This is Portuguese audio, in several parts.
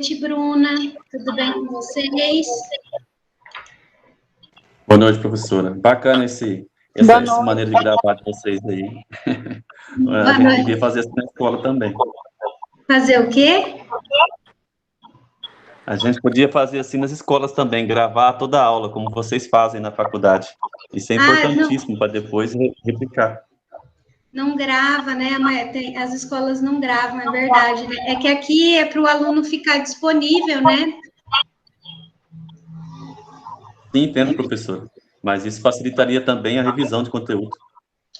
Noite, Bruna. Tudo bem com vocês? Boa noite, professora. Bacana essa maneira de gravar de vocês aí. A gente devia fazer isso na escola também. Fazer o quê? A gente podia fazer assim nas escolas também, gravar toda a aula, como vocês fazem na faculdade. Isso é importantíssimo para depois replicar. Não grava, né? As escolas não gravam, é verdade, né? É que aqui é para o aluno ficar disponível, né? Sim, entendo, professor. Mas isso facilitaria também a revisão de conteúdo.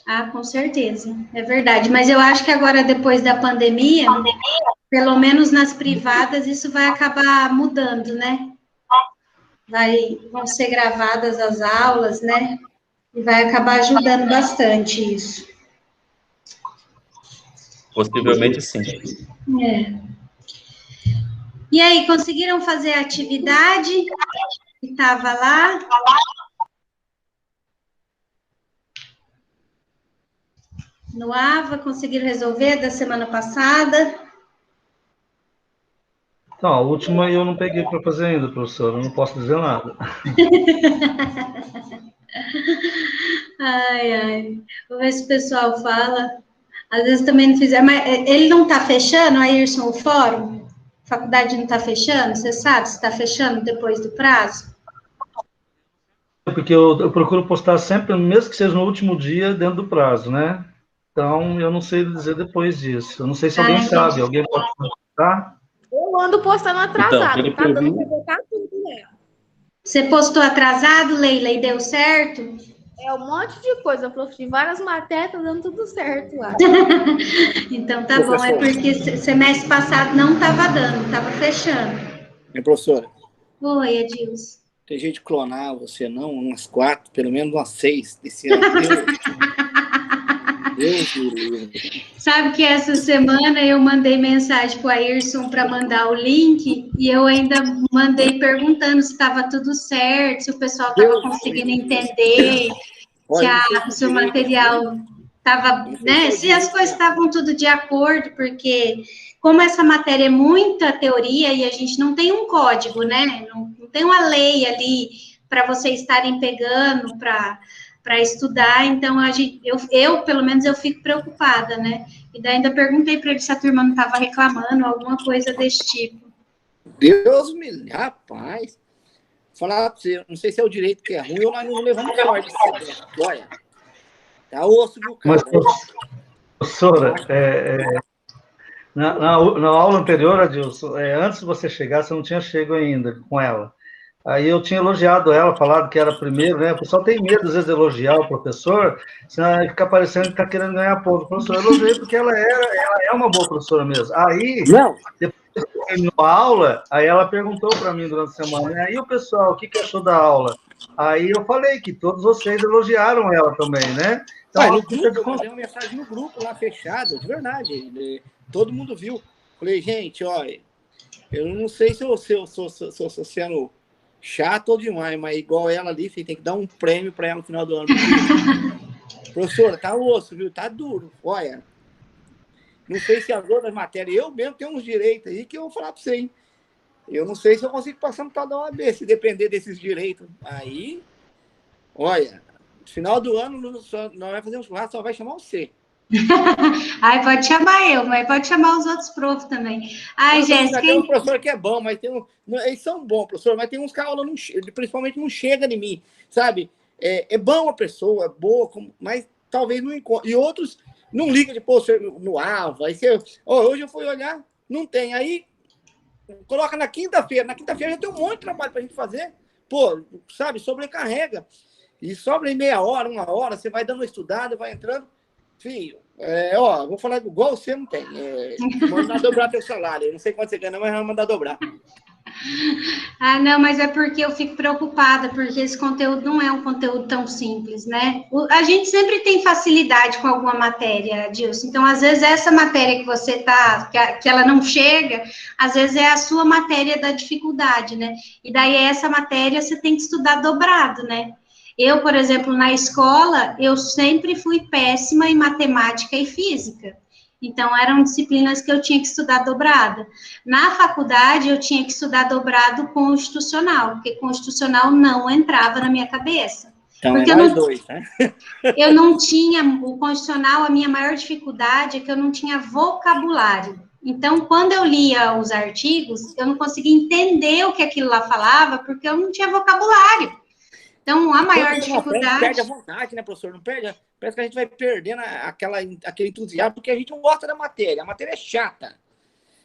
Ah, com certeza, é verdade. Mas eu acho que agora, depois da pandemia, pelo menos nas privadas, isso vai acabar mudando, né? Vão ser gravadas as aulas, né? E vai acabar ajudando bastante isso. Possivelmente, sim. É. E aí, conseguiram fazer a atividade que estava lá? No AVA, conseguiram resolver da semana passada? Não, a última eu não peguei para fazer ainda, professor, eu não posso dizer nada. Ai. Vou ver se o pessoal fala. Às vezes também não fizeram, mas ele não está fechando, Ayrson, o fórum? A faculdade não está fechando? Você sabe se está fechando depois do prazo? Porque eu procuro postar sempre, mesmo que seja no último dia, dentro do prazo, né? Então, eu não sei dizer depois disso. Eu não sei se alguém sabe. Alguém pode postar? Eu ando postando atrasado, então, tá dando para botar tudo, né? Você postou atrasado, Leila, e deu certo? É um monte de coisa, prof, de várias matérias, tá dando tudo certo lá. Então tá bom, é porque semestre passado não estava dando, estava fechando. Minha professora. Oi, Edilson. Tem gente de clonar você, não? Umas 4, pelo menos umas 6 desse ano. Deus me livre. Sabe que essa semana eu mandei mensagem para o Ayrson para mandar o link e eu ainda mandei perguntando se estava tudo certo, se o pessoal estava conseguindo entender, se o material estava, né? Se as coisas estavam tudo de acordo, porque como essa matéria é muita teoria e a gente não tem um código, né? Não tem uma lei ali para vocês estarem pegando para estudar, então eu, pelo menos, eu fico preocupada, né? E daí ainda perguntei para ele se a turma não estava reclamando, alguma coisa desse tipo. Deus me... Rapaz, falar para você, não sei se é o direito que é ruim ou nós não levamos forte. Olha, tá osso do cara. Mas, professora, na aula anterior, Adilson, antes de você chegar, você não tinha chego ainda com ela. Aí eu tinha elogiado ela, falado que era primeiro, né? O pessoal tem medo, às vezes, de elogiar o professor, senão fica parecendo que está querendo ganhar ponto. O professor, eu elogiei porque ela é uma boa professora mesmo. Aí, depois que terminou a aula, aí ela perguntou para mim durante a semana, e aí o pessoal, o que achou da aula? Aí eu falei que todos vocês elogiaram ela também, né? Então, no grupo, eu mandei uma mensagem no grupo lá, fechado, de verdade. Todo mundo viu. Falei, gente, olha, eu não sei se eu sou sendo chato ou demais, mas igual ela ali, você tem que dar um prêmio para ela no final do ano. Professora, tá osso, viu? Tá duro. Olha, não sei se as outras matérias, eu mesmo tenho uns direitos aí que eu vou falar para você, hein? Eu não sei se eu consigo passar no tal da OAB, se depender desses direitos. Aí, olha, no final do ano, nós vamos fazer um churrasco, só vai chamar você. Ai, pode chamar eu, mas pode chamar os outros profs também. Ai, Jéssica. Tem um professor que é bom, mas tem eles são bons, professor, mas tem uns que a aula principalmente não chega em mim, sabe? É bom a pessoa, é boa, mas talvez não encontre. E outros não ligam de pôr no AVA. Aí hoje eu fui olhar, não tem. Aí coloca na quinta-feira. Na quinta-feira já tem um monte de trabalho para a gente fazer. Pô, sabe, sobrecarrega. E sobra em meia hora, uma hora, você vai dando uma estudada, vai entrando. Filho, vou falar igual você não tem. Mandar dobrar teu salário. Eu não sei quanto você ganha, mas vai mandar dobrar. Ah, não, mas é porque eu fico preocupada, porque esse conteúdo não é um conteúdo tão simples, né? A gente sempre tem facilidade com alguma matéria, Dilson. Então, às vezes, essa matéria que você que ela não chega, às vezes é a sua matéria da dificuldade, né? E daí, essa matéria você tem que estudar dobrado, né? Eu, por exemplo, na escola, eu sempre fui péssima em matemática e física. Então, eram disciplinas que eu tinha que estudar dobrada. Na faculdade, eu tinha que estudar dobrado constitucional, porque constitucional não entrava na minha cabeça. Então, porque é nós dois, né? Eu não tinha, o constitucional, a minha maior dificuldade é que eu não tinha vocabulário. Então, quando eu lia os artigos, eu não conseguia entender o que aquilo lá falava, porque eu não tinha vocabulário. Então, a maior dificuldade... Perde a vontade, né, professor? Não perde, parece que a gente vai perdendo aquele entusiasmo, porque a gente não gosta da matéria. A matéria é chata.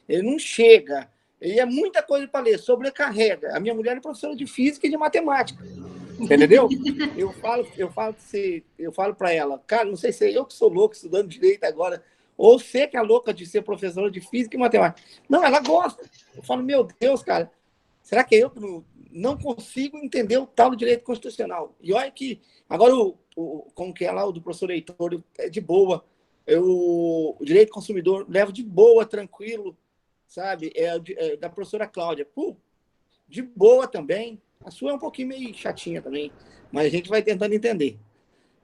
Ele não chega. Ele é muita coisa para ler, sobrecarrega. A minha mulher é professora de física e de matemática. Entendeu? Eu falo para ela, cara, não sei se é eu que sou louco estudando direito agora, ou você que é louca de ser professora de física e matemática. Não, ela gosta. Eu falo, meu Deus, cara, será que eu não consigo entender o tal do direito constitucional? E olha que, agora, como que é lá, o do professor Heitor, é de boa. O direito consumidor levo de boa, tranquilo, sabe? É da professora Cláudia. De boa também. A sua é um pouquinho meio chatinha também, mas a gente vai tentando entender.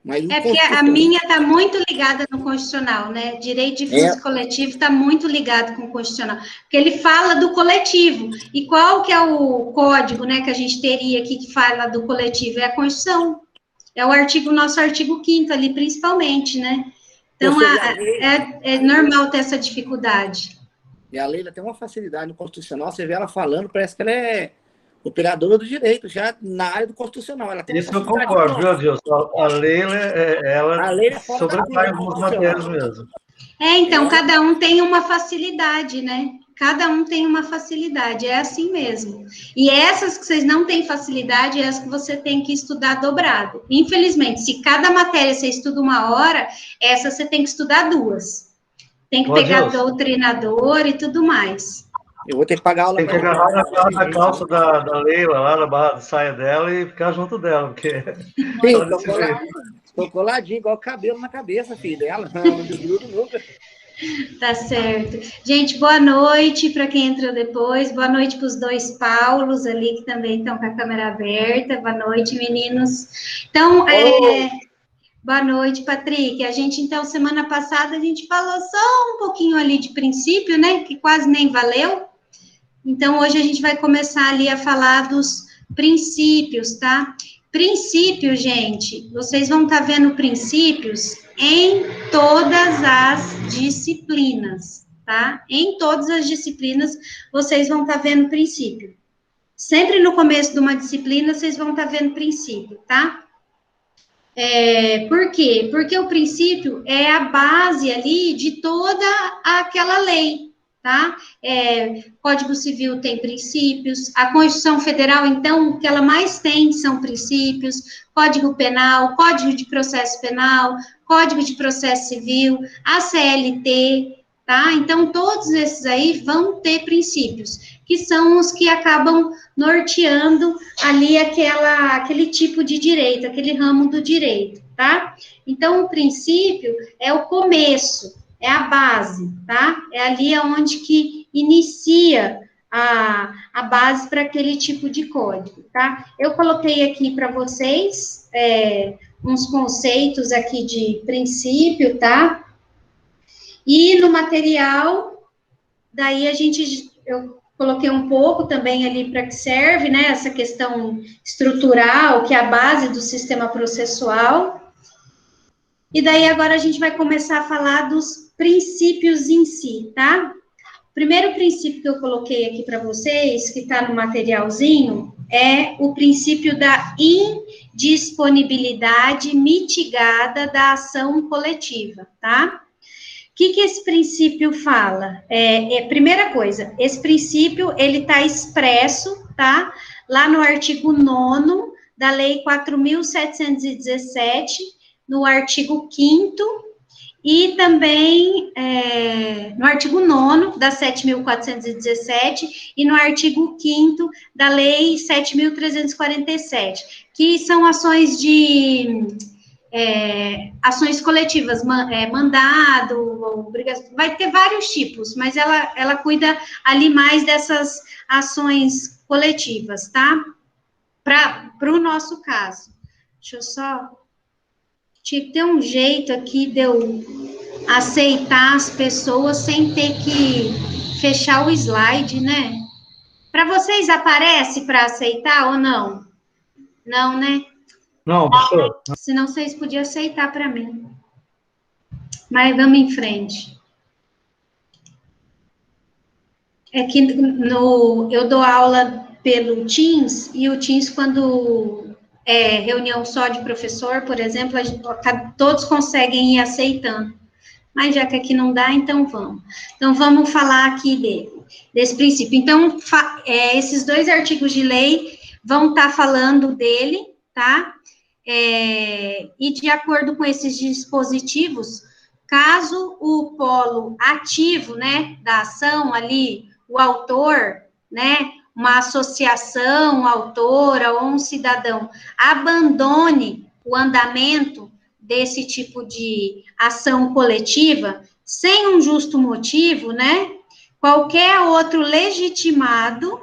Mas porque a minha está muito ligada no constitucional, né? Direito difuso coletivo está muito ligado com o constitucional, porque ele fala do coletivo. E qual que é o código, né, que a gente teria aqui que fala do coletivo? É a Constituição. É nosso artigo 5º ali, principalmente, né? Então, é normal ter essa dificuldade. E a Leila tem uma facilidade no constitucional, você vê ela falando, parece que ela é operadora do direito, já na área do constitucional. Ela tem isso eu concordo, viu, Adilson? A Leila, ela sobressai algumas matérias mesmo. Então, cada um tem uma facilidade, né? Cada um tem uma facilidade, é assim mesmo. E essas que vocês não têm facilidade, é as que você tem que estudar dobrado. Infelizmente, se cada matéria você estuda 1 hora, essa você tem que estudar 2. Tem que pegar doutrinador e tudo mais. Eu vou ter que pagar aula. Tem que agarrar na barra da calça da Leila, lá na barra da saia dela e ficar junto dela, porque... Tô coladinho, igual cabelo na cabeça, filho dela. Não desgrudo nunca. Tá certo. Gente, boa noite para quem entrou depois. Boa noite para os 2 Paulos ali, que também estão com a câmera aberta. Boa noite, meninos. Então, boa noite, Patrick. A gente, então, semana passada, a gente falou só um pouquinho ali de princípio, né? Que quase nem valeu. Então, hoje a gente vai começar ali a falar dos princípios, tá? Princípio, gente, vocês vão estar vendo princípios em todas as disciplinas, tá? Em todas as disciplinas, vocês vão estar vendo princípio. Sempre no começo de uma disciplina, vocês vão estar vendo princípio, tá? Por quê? Porque o princípio é a base ali de toda aquela lei, tá? Código Civil tem princípios, a Constituição Federal, então, o que ela mais tem são princípios, Código Penal, Código de Processo Penal, Código de Processo Civil, a CLT, tá? Então, todos esses aí vão ter princípios, que são os que acabam norteando ali aquele tipo de direito, aquele ramo do direito, tá? Então, o princípio é o começo, é a base, tá? É ali onde que inicia a base para aquele tipo de código, tá? Eu coloquei aqui para vocês uns conceitos aqui de princípio, tá? E no material, daí eu coloquei um pouco também ali para que serve, né? Essa questão estrutural, que é a base do sistema processual. E daí agora a gente vai começar a falar dos princípios em si, tá? O primeiro princípio que eu coloquei aqui para vocês, que está no materialzinho, é o princípio da indisponibilidade mitigada da ação coletiva, tá? O que esse princípio fala? Primeira coisa, esse princípio, ele está expresso, tá? Lá no artigo 9º da Lei 4.717, no artigo 5º, e também no artigo 9º da 7.417 e no artigo 5º da Lei 7.347, que são ações ações coletivas, mandado, obrigação, vai ter vários tipos, mas ela cuida ali mais dessas ações coletivas, tá? Para o nosso caso. Deixa eu só... Tinha que ter um jeito aqui de eu aceitar as pessoas sem ter que fechar o slide, né? Para vocês aparece para aceitar ou não? Não, né? Não, professor. Senão vocês podiam aceitar para mim. Mas vamos em frente. É que eu dou aula pelo Teams, e o Teams, quando é reunião só de professor, por exemplo, todos conseguem ir aceitando. Mas já que aqui não dá, então vamos. Então, vamos falar aqui desse princípio. Então, esses 2 artigos de lei vão estar falando dele, tá? E de acordo com esses dispositivos, caso o polo ativo, né, da ação ali, o autor, né, uma associação autora ou um cidadão abandone o andamento desse tipo de ação coletiva, sem um justo motivo, né, qualquer outro legitimado,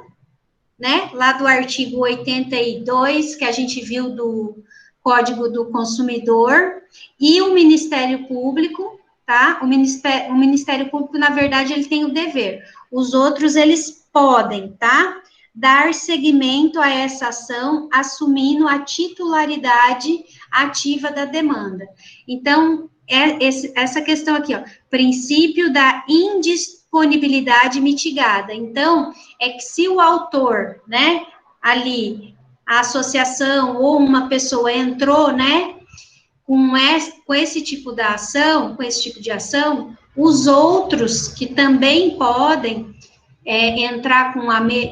né, lá do artigo 82, que a gente viu do Código do Consumidor, e o Ministério Público, tá? O Ministério Público, na verdade, ele tem o dever. Os outros, eles podem, tá? Dar seguimento a essa ação, assumindo a titularidade ativa da demanda. Então, essa questão aqui, ó, princípio da indisponibilidade mitigada. Então, é que se o autor, né, ali, a associação ou uma pessoa entrou, né, com esse tipo de ação, os outros que também podem entrar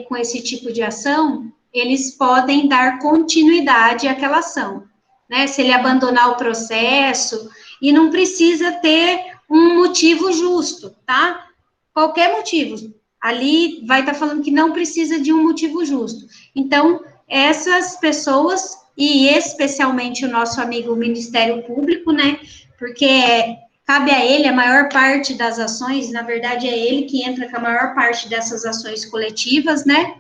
com esse tipo de ação, eles podem dar continuidade àquela ação, né? Se ele abandonar o processo, e não precisa ter um motivo justo, tá? Qualquer motivo. Ali vai estar falando que não precisa de um motivo justo. Então, essas pessoas, e especialmente o nosso amigo Ministério Público, né? Porque cabe a ele a maior parte das ações, na verdade é ele que entra com a maior parte dessas ações coletivas, né?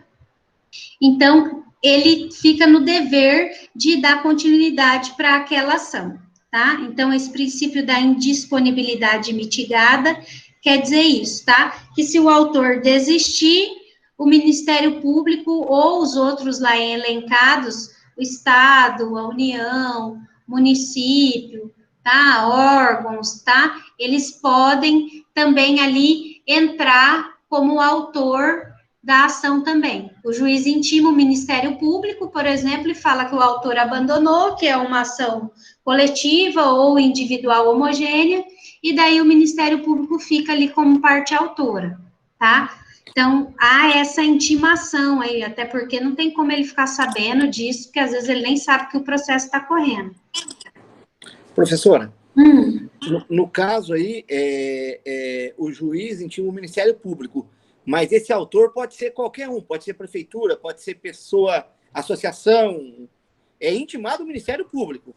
Então, ele fica no dever de dar continuidade para aquela ação, tá? Então, esse princípio da indisponibilidade mitigada quer dizer isso, tá? Que se o autor desistir, o Ministério Público ou os outros lá elencados, o Estado, a União, município, tá? Órgãos, tá? Eles podem também ali entrar como autor da ação também. O juiz intima o Ministério Público, por exemplo, e fala que o autor abandonou, que é uma ação coletiva ou individual homogênea, e daí o Ministério Público fica ali como parte autora, tá? Então, há essa intimação aí, até porque não tem como ele ficar sabendo disso, porque às vezes ele nem sabe que o processo está correndo. Professora, no caso aí, o juiz intima o Ministério Público, mas esse autor pode ser qualquer um, pode ser prefeitura, pode ser pessoa, associação, é intimado o Ministério Público.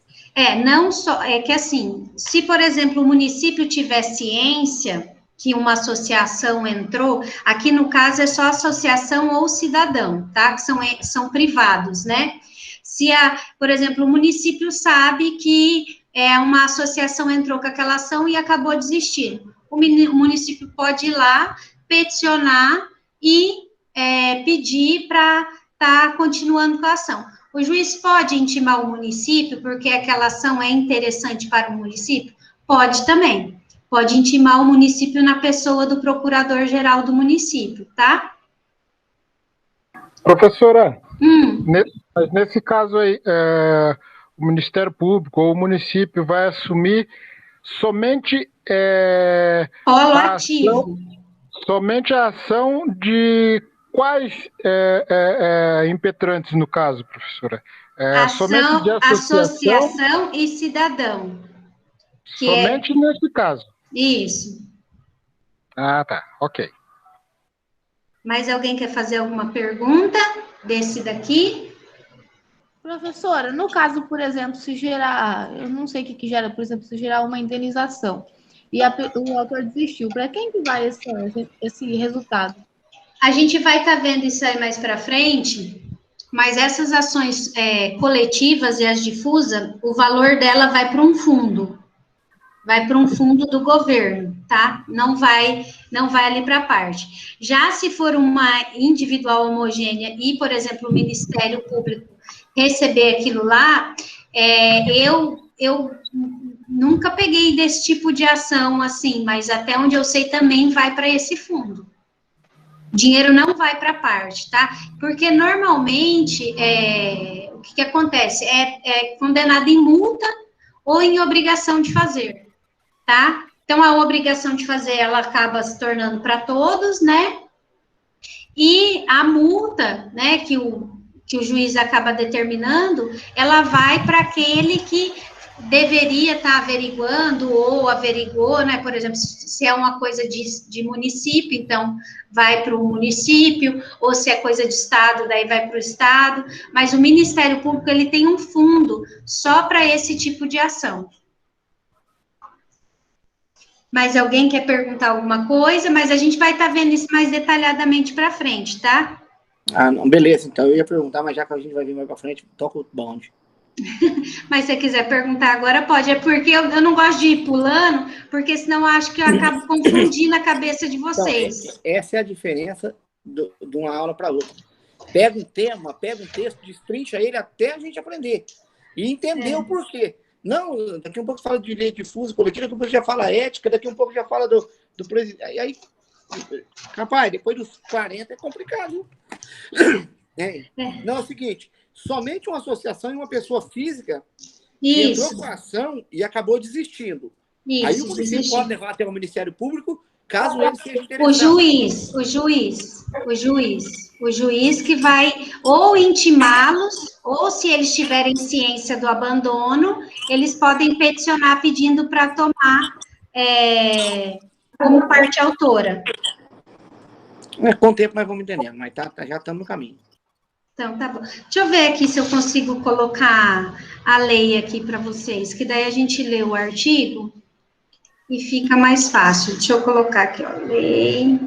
Não só, é que assim, se, por exemplo, o município tiver ciência que uma associação entrou, aqui no caso é só associação ou cidadão, tá? Que são privados, né? Se, por exemplo, o município sabe que uma associação entrou com aquela ação e acabou desistindo, o município pode ir lá, peticionar e pedir para estar continuando com a ação. O juiz pode intimar o município, porque aquela ação é interessante para o município? Pode também. Pode intimar o município na pessoa do procurador-geral do município, tá? Professora, mas nesse caso aí, o Ministério Público ou o município vai assumir somente polo ativo. Somente a ação de quais impetrantes, no caso, professora? Somente de associação e cidadão. Somente nesse caso? Isso. Ah, tá. Ok. Mais alguém quer fazer alguma pergunta desse daqui? Professora, no caso, por exemplo, se gerar, eu não sei o que gera, por exemplo, se gerar uma indenização e o autor desistiu, para quem que vai esse resultado? A gente vai estar vendo isso aí mais para frente, mas essas ações coletivas e as difusas, o valor dela vai para um fundo, vai para um fundo do governo, tá? Não vai ali para a parte. Já se for uma individual homogênea e, por exemplo, o Ministério Público receber aquilo lá, eu nunca peguei desse tipo de ação, assim, mas até onde eu sei também vai para esse fundo. Dinheiro não vai para a parte, tá? Porque normalmente, o que acontece? É condenado em multa ou em obrigação de fazer, tá? Então, a obrigação de fazer, ela acaba se tornando para todos, né? E a multa, né, que o juiz acaba determinando, ela vai para aquele que deveria estar averiguando ou averigou, né? Por exemplo, se é uma coisa de município, então vai para o município, ou se é coisa de estado, daí vai para o estado. Mas o Ministério Público, ele tem um fundo só para esse tipo de ação. Mas alguém quer perguntar alguma coisa? Mas a gente vai estar vendo isso mais detalhadamente para frente, tá? Ah, não, beleza. Então eu ia perguntar, mas já que a gente vai vir mais para frente, toca o bonde. Mas se você quiser perguntar agora, pode. É porque eu não gosto de ir pulando, porque senão eu acho que eu acabo confundindo a cabeça de vocês. Então, essa é a diferença de uma aula para outra. Pega um tema, pega um texto, destrincha ele até a gente aprender. E entender o porquê. Não, daqui a um pouco fala de direito difuso, coletivo, daqui a pouco já fala ética, daqui a um pouco já fala do presidente. Aí, rapaz, depois dos 40 é complicado. Não, é o seguinte, somente uma associação e uma pessoa física entrou com a ação e acabou desistindo. Isso, aí o município pode levar até o Ministério Público, caso ele seja interessado. O juiz que vai ou intimá-los, ou se eles tiverem ciência do abandono, eles podem peticionar pedindo para tomar como parte autora. Com o tempo nós vamos entendendo, mas já estamos no caminho. Então, tá bom. Deixa eu ver aqui se eu consigo colocar a lei aqui para vocês, que daí a gente lê o artigo e fica mais fácil. Deixa eu colocar aqui, ó, lei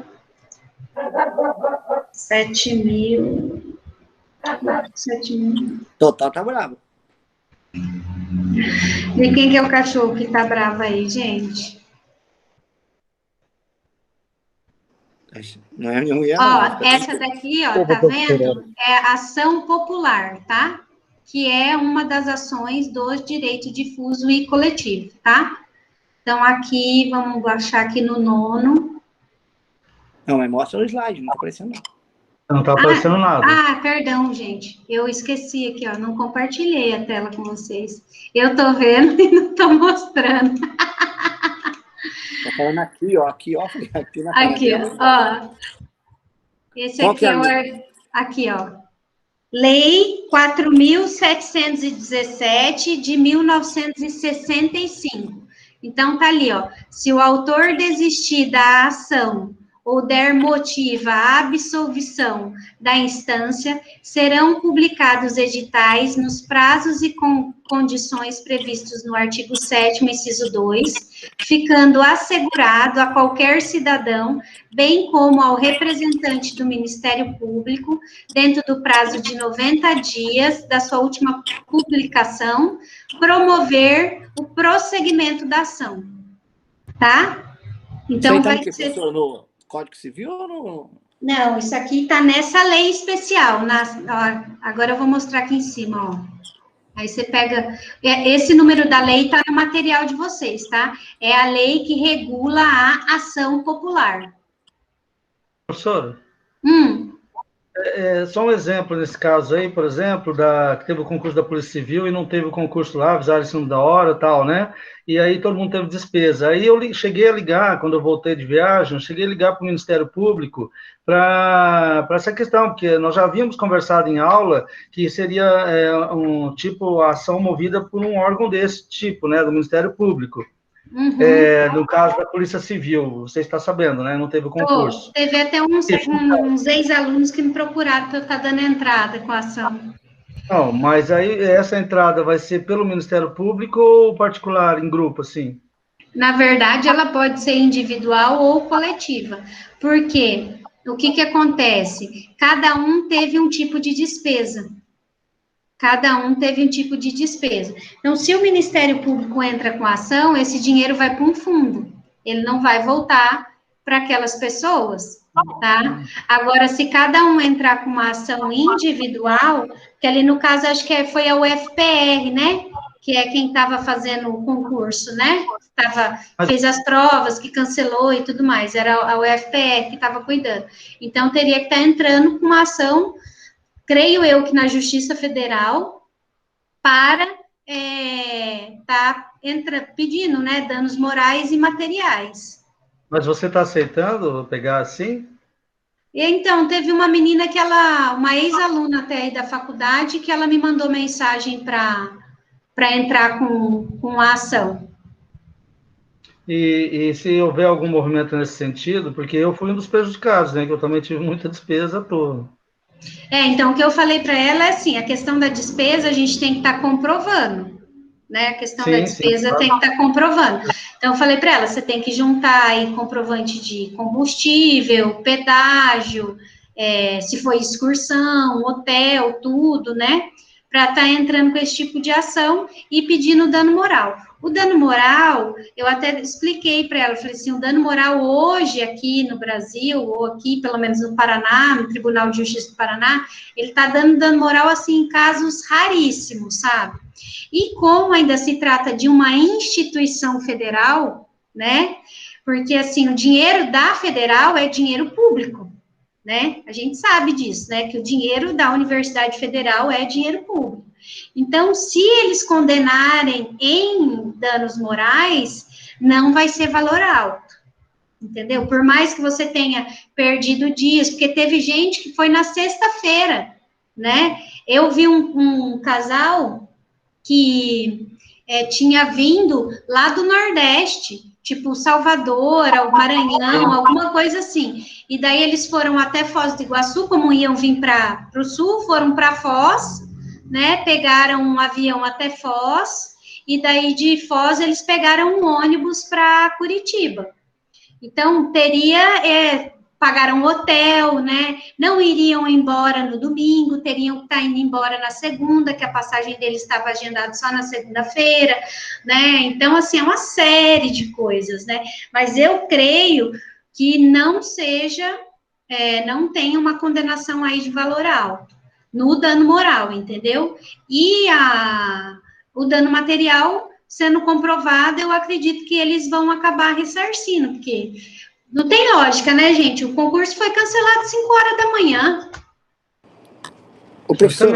7.000. Total tá bravo. E quem que é o cachorro que tá bravo aí, gente? Não é minha mulher. Ó, essa daqui, ó, tá vendo? É ação popular, tá? Que é uma das ações do direito difuso e coletivo, tá? Então, aqui, vamos achar aqui no 9º. Não, mas mostra o slide, não tá aparecendo não. Não tá aparecendo nada. Perdão, gente. Eu esqueci aqui, ó. Não compartilhei a tela com vocês. Eu tô vendo e não tô mostrando. Tá falando aqui, ó. Aqui na aqui, ó. Esse aqui é o... Aqui, ó. Lei 4.717 de 1965. Então, tá ali, ó. Se o autor desistir da ação ou der motivo à absolvição da instância, serão publicados editais nos prazos e condições previstos no artigo 7º, inciso 2, ficando assegurado a qualquer cidadão, bem como ao representante do Ministério Público, dentro do prazo de 90 dias da sua última publicação, promover o prosseguimento da ação. Tá? Então, vai ser... no Código Civil ou no... Não, isso aqui está nessa lei especial. Agora eu vou mostrar aqui em cima, ó. Aí você pega... Esse número da lei está no material de vocês, tá? É a lei que regula a ação popular. Professora? Só um exemplo nesse caso aí, por exemplo, que teve o concurso da Polícia Civil e não teve o concurso lá, avisaram em cima da hora e tal, né? E aí todo mundo teve despesa. Aí eu cheguei a ligar, quando eu voltei de viagem, cheguei a ligar para o Ministério Público para essa questão, porque nós já havíamos conversado em aula que seria ação movida por um órgão desse tipo, né, do Ministério Público. Uhum. No caso da Polícia Civil, você está sabendo, né? Não teve o concurso. Teve até uns ex-alunos que me procuraram para eu estar dando entrada com a ação. Não, mas aí essa entrada vai ser pelo Ministério Público ou particular, em grupo, assim? Na verdade, ela pode ser individual ou coletiva. Por quê? O que acontece? Cada um teve um tipo de despesa. Cada um teve um tipo de despesa. Então, se o Ministério Público entra com a ação, esse dinheiro vai para um fundo. Ele não vai voltar para aquelas pessoas, tá? Agora, se cada um entrar com uma ação individual, que ali no caso, acho que foi a UFPR, né? Que é quem estava fazendo o concurso, né? Fez as provas, que cancelou e tudo mais. Era a UFPR que estava cuidando. Então, teria que estar entrando com uma ação, creio eu que na Justiça Federal, para pedindo, né, danos morais e materiais. Mas você está aceitando pegar assim? E então, teve uma menina uma ex-aluna até aí da faculdade, que ela me mandou mensagem para entrar com a ação. E se houver algum movimento nesse sentido, porque eu fui um dos prejudicados, né, que eu também tive muita despesa à toa. Então, o que eu falei para ela é assim, a questão da despesa a gente tem que estar comprovando, né? A questão da despesa tem que estar comprovando. Então, eu falei para ela, você tem que juntar aí comprovante de combustível, pedágio, se foi excursão, hotel, tudo, né? Para estar entrando com esse tipo de ação e pedindo dano moral. O dano moral, eu até expliquei para ela, eu falei assim, o dano moral hoje aqui no Brasil, ou aqui, pelo menos no Paraná, no Tribunal de Justiça do Paraná, ele está dando dano moral, assim, em casos raríssimos, sabe? E como ainda se trata de uma instituição federal, né? Porque, assim, o dinheiro da federal é dinheiro público, né? A gente sabe disso, né? Que o dinheiro da Universidade Federal é dinheiro público. Então, se eles condenarem em danos morais, não vai ser valor alto, entendeu? Por mais que você tenha perdido dias, porque teve gente que foi na sexta-feira, né? Eu vi um casal que tinha vindo lá do Nordeste, tipo Salvador, Maranhão, alguma coisa assim. E daí eles foram até Foz do Iguaçu, como iam vir para o sul, foram para Foz, né? Pegaram um avião até Foz, e daí de Foz eles pegaram um ônibus para Curitiba. Então, pagaram hotel, né? Não iriam embora no domingo, teriam que estar indo embora na segunda, que a passagem deles estava agendada só na segunda-feira, né? Então, assim, é uma série de coisas, né? Mas eu creio que não tenha uma condenação aí de valor alto no dano moral, entendeu? E o dano material, sendo comprovado, eu acredito que eles vão acabar ressarcindo, porque não tem lógica, né, gente? O concurso foi cancelado às 5 horas da manhã. O professor,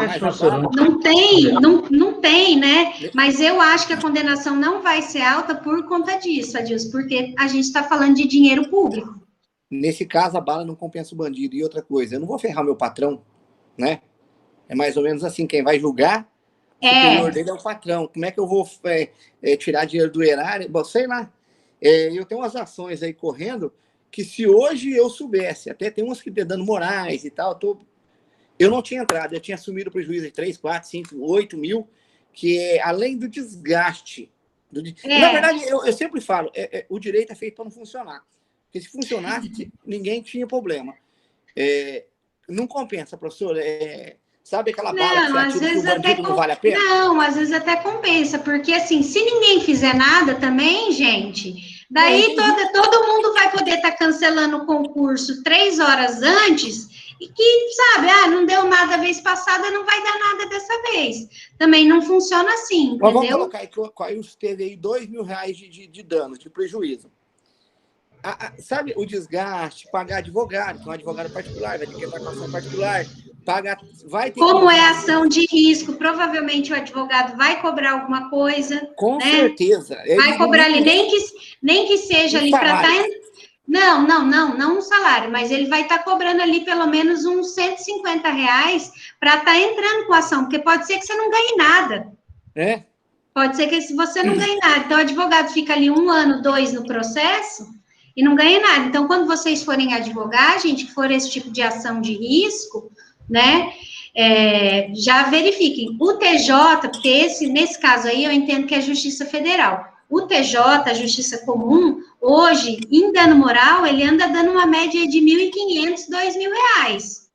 não tem, né? Mas eu acho que a condenação não vai ser alta por conta disso, Adilson, porque a gente está falando de dinheiro público. Nesse caso, a bala não compensa o bandido. E outra coisa, eu não vou ferrar meu patrão, né? É mais ou menos assim, quem vai julgar, o superior dele é o patrão. Como é que eu vou tirar dinheiro do erário? Bom, sei lá. Eu tenho umas ações aí correndo que se hoje eu soubesse, até tem umas que dando morais e tal, eu não tinha entrado, eu tinha assumido o prejuízo de 3, 4, 5, 8 mil, que é além do desgaste. Na verdade, eu sempre falo, o direito é feito para não funcionar. Porque se funcionasse, ninguém tinha problema. Não compensa, professor. Sabe aquela bala que você atira que o bandido não vale a pena? Não, às vezes até compensa, porque assim, se ninguém fizer nada também, gente, daí todo mundo vai poder estar cancelando o concurso 3 horas antes, e que, sabe, não deu nada a vez passada, não vai dar nada dessa vez. Também não funciona assim, entendeu? Mas vamos colocar aí que o Ailson teve aí R$2.000 de danos, de prejuízo. Sabe o desgaste, pagar advogado, que é um advogado particular, vai ter que entrar com ação particular, como é ação de risco, provavelmente o advogado vai cobrar alguma coisa. Com certeza. Vai cobrar ali, nem que seja ali para estar... Não um salário, mas ele vai estar cobrando ali pelo menos uns R$150 para estar entrando com a ação, porque pode ser que você não ganhe nada. Pode ser que você não ganhe nada. Então, o advogado fica ali 1 ano, 2 no processo e não ganha nada. Então, quando vocês forem advogar, gente, que for esse tipo de ação de risco, né, já verifiquem. O TJ, porque nesse caso aí, eu entendo que é a Justiça Federal. O TJ, a Justiça Comum, hoje, em dano moral, ele anda dando uma média de R$1.500, R$2.000.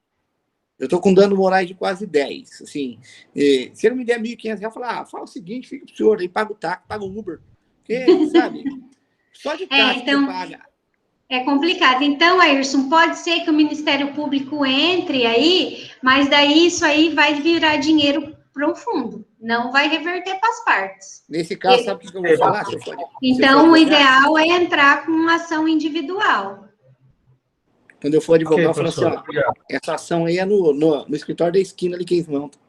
Eu estou com dano morais de quase 10. Assim, se ele me der R$1.500, eu vou falar, fala o seguinte, fica pro senhor, aí paga o táxi, paga o Uber. Porque, sabe, só de táxi então, você paga. É complicado. Então, Ayrson, pode ser que o Ministério Público entre aí, mas daí isso aí vai virar dinheiro para o fundo, não vai reverter para as partes. Nesse caso, sabe o que eu vou falar? Então, o ideal é entrar com uma ação individual. Quando eu for advogar, eu falo assim, ó, essa ação aí é no escritório da esquina ali que eles montam.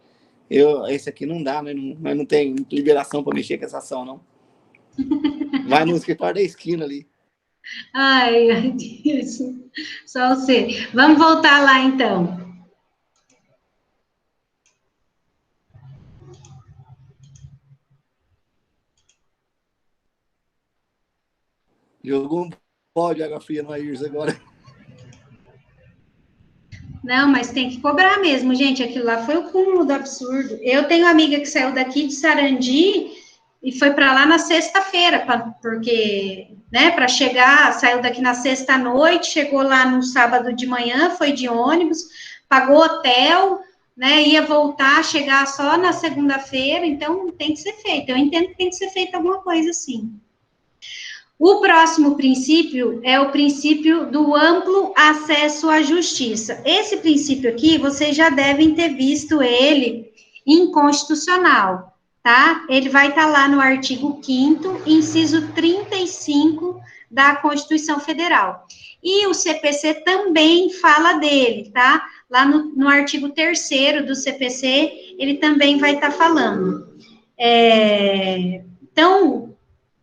Esse aqui não dá, né? Mas não tem liberação para mexer com essa ação, não. Vai no escritório da esquina ali. Ai, Deus. Só você. Vamos voltar lá, então. Jogou um pó de água fria no Ayrson agora. Não, mas tem que cobrar mesmo, gente. Aquilo lá foi o cúmulo do absurdo. Eu tenho uma amiga que saiu daqui de Sarandi e foi para lá na sexta-feira, porque, né, para chegar, saiu daqui na sexta-noite, chegou lá no sábado de manhã, foi de ônibus, pagou hotel, né, ia voltar, chegar só na segunda-feira, então tem que ser feito. Eu entendo que tem que ser feito alguma coisa assim. O próximo princípio é o princípio do amplo acesso à justiça. Esse princípio aqui, vocês já devem ter visto ele inconstitucional, tá? Ele vai estar lá no artigo 5º, inciso 35 da Constituição Federal. E o CPC também fala dele, tá? Lá no artigo 3º do CPC, ele também vai estar falando. Então,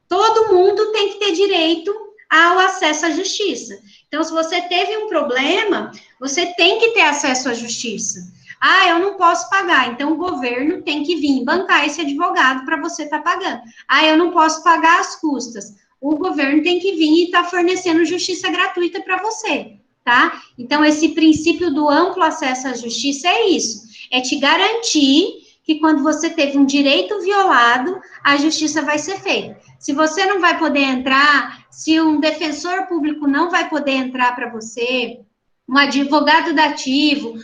todo mundo tem que ter direito ao acesso à justiça. Então, se você teve um problema, você tem que ter acesso à justiça. Ah, eu não posso pagar, então o governo tem que vir bancar esse advogado para você estar pagando. Ah, eu não posso pagar as custas. O governo tem que vir e estar fornecendo justiça gratuita para você, tá? Então, esse princípio do amplo acesso à justiça é isso, é te garantir que quando você teve um direito violado, a justiça vai ser feita. Se você não vai poder entrar, se um defensor público não vai poder entrar para você, um advogado dativo,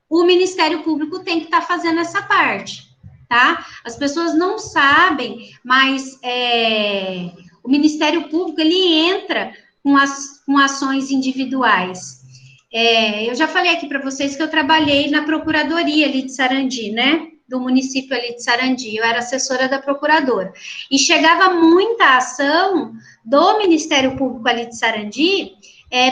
o Ministério Público tem que estar fazendo essa parte, tá? As pessoas não sabem, mas o Ministério Público, ele entra com ações individuais. Eu já falei aqui para vocês que eu trabalhei na Procuradoria ali de Sarandi, né? Do município ali de Sarandi, eu era assessora da procuradora, e chegava muita ação do Ministério Público ali de Sarandi,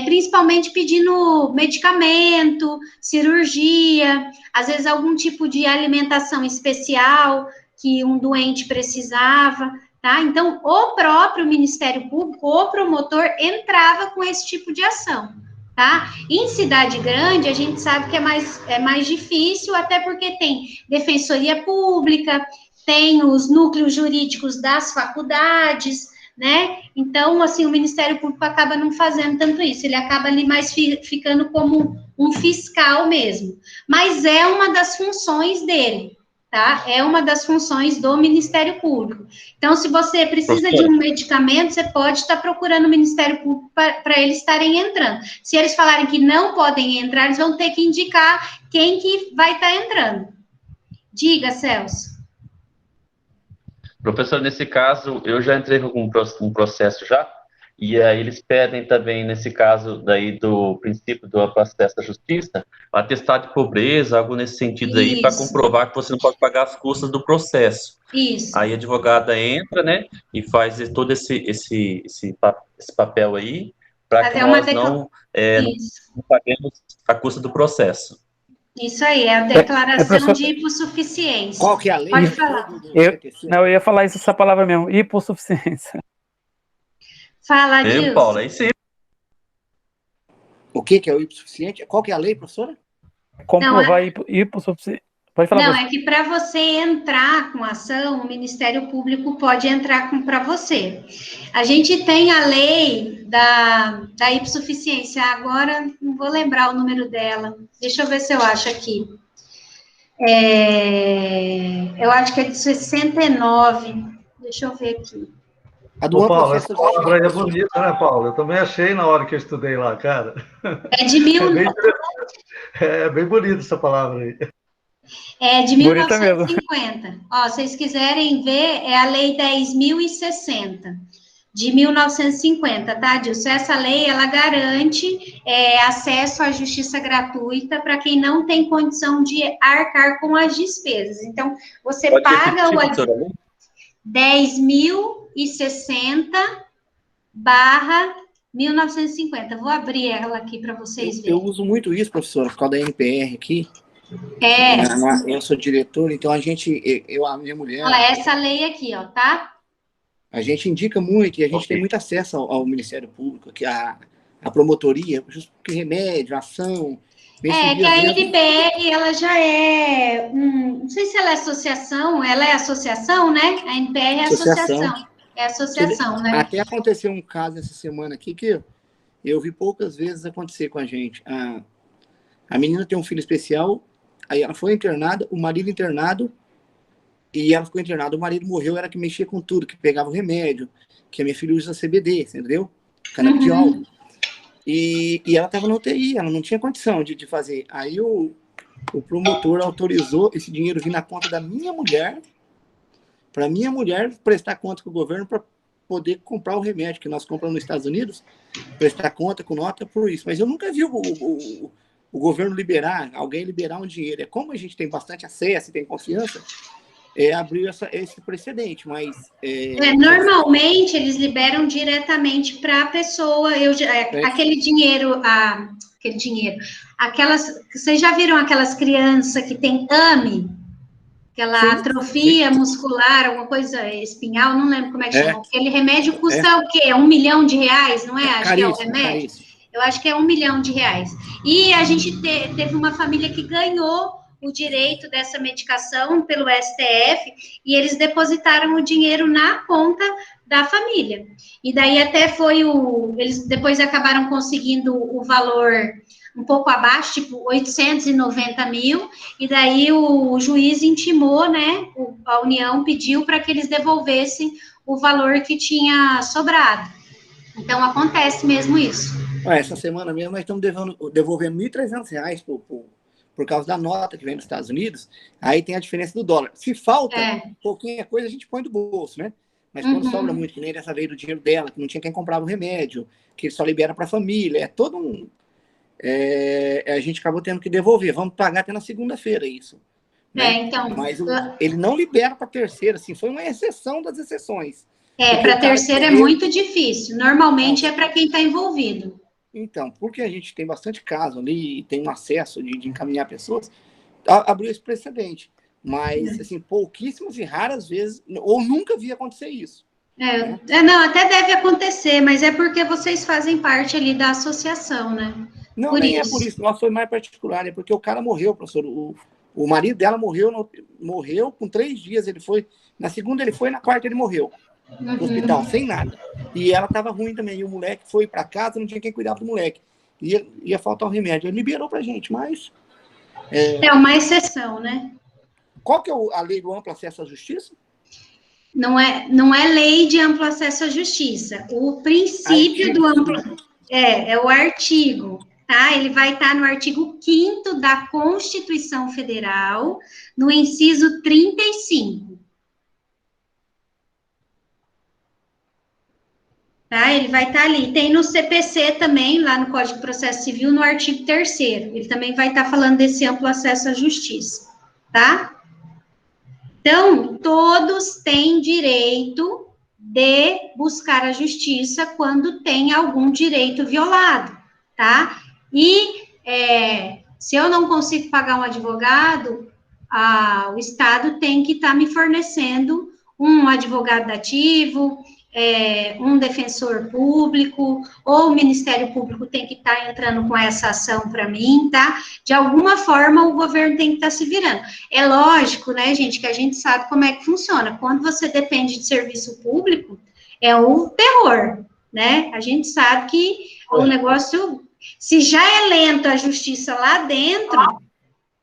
principalmente pedindo medicamento, cirurgia, às vezes algum tipo de alimentação especial que um doente precisava, tá? Então, o próprio Ministério Público, o promotor, entrava com esse tipo de ação. Tá? Em cidade grande, a gente sabe que é mais difícil, até porque tem defensoria pública, tem os núcleos jurídicos das faculdades, né? Então, assim, o Ministério Público acaba não fazendo tanto isso, ele acaba ali mais ficando como um fiscal mesmo. Mas é uma das funções dele, tá? É uma das funções do Ministério Público. Então, se você precisa de um medicamento, você pode estar procurando o Ministério Público para eles estarem entrando. Se eles falarem que não podem entrar, eles vão ter que indicar quem que vai estar entrando. Diga, Celso. Professor, nesse caso, eu já entrei com um processo já, e aí eles pedem também, nesse caso daí do princípio do acesso à justiça, atestado de pobreza, algo nesse sentido aí, para comprovar que você não pode pagar as custas do processo. Isso. Aí a advogada entra, né, e faz todo esse papel aí, para que nós não paguemos a custa do processo. Isso aí, é a declaração de hipossuficiência. Qual que é a lei? Pode falar. Eu ia falar essa palavra mesmo, hipossuficiência. Fala, Dilson. Paulo, aí sim. O que é o hipossuficiente? Qual que é a lei, professora? Comprovar hipossuficiência. Pode falar. Não, é que para você entrar com ação, o Ministério Público pode entrar para você. A gente tem a lei da hipossuficiência, agora não vou lembrar o número dela. Deixa eu ver se eu acho aqui. Eu acho que é de 69. Deixa eu ver aqui. Paulo, essa palavra é bonita, né, Paulo? Eu também achei na hora que eu estudei lá, cara. É de É bem bonita essa palavra aí. É de Bonita mesmo. 1950. Ó, se vocês quiserem ver, é a Lei 10.060, de 1950, tá, Dilson? Essa lei, ela garante acesso à justiça gratuita para quem não tem condição de arcar com as despesas. Então, você Pode paga repetir, o doutora? 10.060/1950. Vou abrir ela aqui para vocês Eu verem. uso muito isso, professora, por causa da NPR aqui. É. Eu sou diretor, então a minha mulher... Olha, essa lei aqui, ó, tá? A gente indica muito e a gente tem muito acesso ao Ministério Público, que a promotoria, justo porque remédio, ação... Que a NPR, ela já não sei se ela é associação, ela é associação, né? A NPR é associação. É associação, né? Até aconteceu um caso essa semana aqui que eu vi poucas vezes acontecer com a gente. A menina tem um filho especial, aí ela foi internada, o marido internado, e ela ficou internada. O marido morreu, era que mexia com tudo, que pegava o remédio, que a minha filha usa CBD, entendeu? Canabidiol. E ela estava na UTI, ela não tinha condição de fazer. Aí o promotor autorizou esse dinheiro vir na conta da minha mulher, para minha mulher prestar conta com o governo para poder comprar o remédio que nós compramos nos Estados Unidos, prestar conta com nota por isso. Mas eu nunca vi o governo liberar, alguém liberar um dinheiro. É como a gente tem bastante acesso e tem confiança, abriu esse precedente, mas... normalmente, eles liberam diretamente para a pessoa. Aquele dinheiro... Vocês já viram aquelas crianças que tem AME? Aquela atrofia muscular, alguma coisa espinhal, não lembro como é que chama. Aquele remédio custa o quê? R$1 milhão, não é? Acho que é o remédio. Caríssimo. Eu acho que é R$1 milhão. E a gente teve uma família que ganhou o direito dessa medicação pelo STF e eles depositaram o dinheiro na conta da família. E daí até eles depois acabaram conseguindo o valor um pouco abaixo, tipo 890 mil, e daí o juiz intimou, né, a União pediu para que eles devolvessem o valor que tinha sobrado. Então, acontece mesmo isso. Essa semana mesmo nós estamos devolvendo R$1.300 por causa da nota que vem dos Estados Unidos, aí tem a diferença do dólar. Se falta pouquinha coisa, a gente põe do bolso, né? Mas quando sobra muito, que nem dessa vez do dinheiro dela, que não tinha quem comprava o remédio, que só libera para a família, é todo um... a gente acabou tendo que devolver. Vamos pagar até na segunda-feira isso. Né? Então... Mas ele não libera para terceira, assim, foi uma exceção das exceções. Para terceira é muito difícil. Normalmente é para quem está envolvido. Então, porque a gente tem bastante caso ali e tem um acesso de encaminhar pessoas, abriu esse precedente. Mas, assim, pouquíssimas e raras vezes, ou nunca vi acontecer isso. Não, até deve acontecer, mas é porque vocês fazem parte ali da associação, né? Não, nem é por isso. Nossa, foi mais particular, é porque o cara morreu, professor. O marido dela morreu com 3 dias, ele foi. Na segunda ele foi, na quarta ele morreu. No hospital, sem nada. E ela estava ruim também. E o moleque foi para casa, não tinha quem cuidar do moleque. Ia faltar o remédio. Ele liberou para gente, mas... É uma exceção, né? Qual que é a lei do amplo acesso à justiça? Não é lei de amplo acesso à justiça. O princípio do amplo... É o artigo, tá? Ele vai estar no artigo 5º da Constituição Federal, no inciso 35. Tá? Ele vai estar ali. Tem no CPC também, lá no Código de Processo Civil, no artigo 3º. Ele também vai estar falando desse amplo acesso à justiça, tá? Então, todos têm direito de buscar a justiça quando tem algum direito violado, tá? E se eu não consigo pagar um advogado, o Estado tem que estar me fornecendo um advogado dativo, um defensor público, ou o Ministério Público tem que estar entrando com essa ação para mim, tá? De alguma forma, o governo tem que estar se virando. É lógico, né, gente, que a gente sabe como é que funciona. Quando você depende de serviço público, é o terror, né? A gente sabe que o negócio, se já é lento a justiça lá dentro,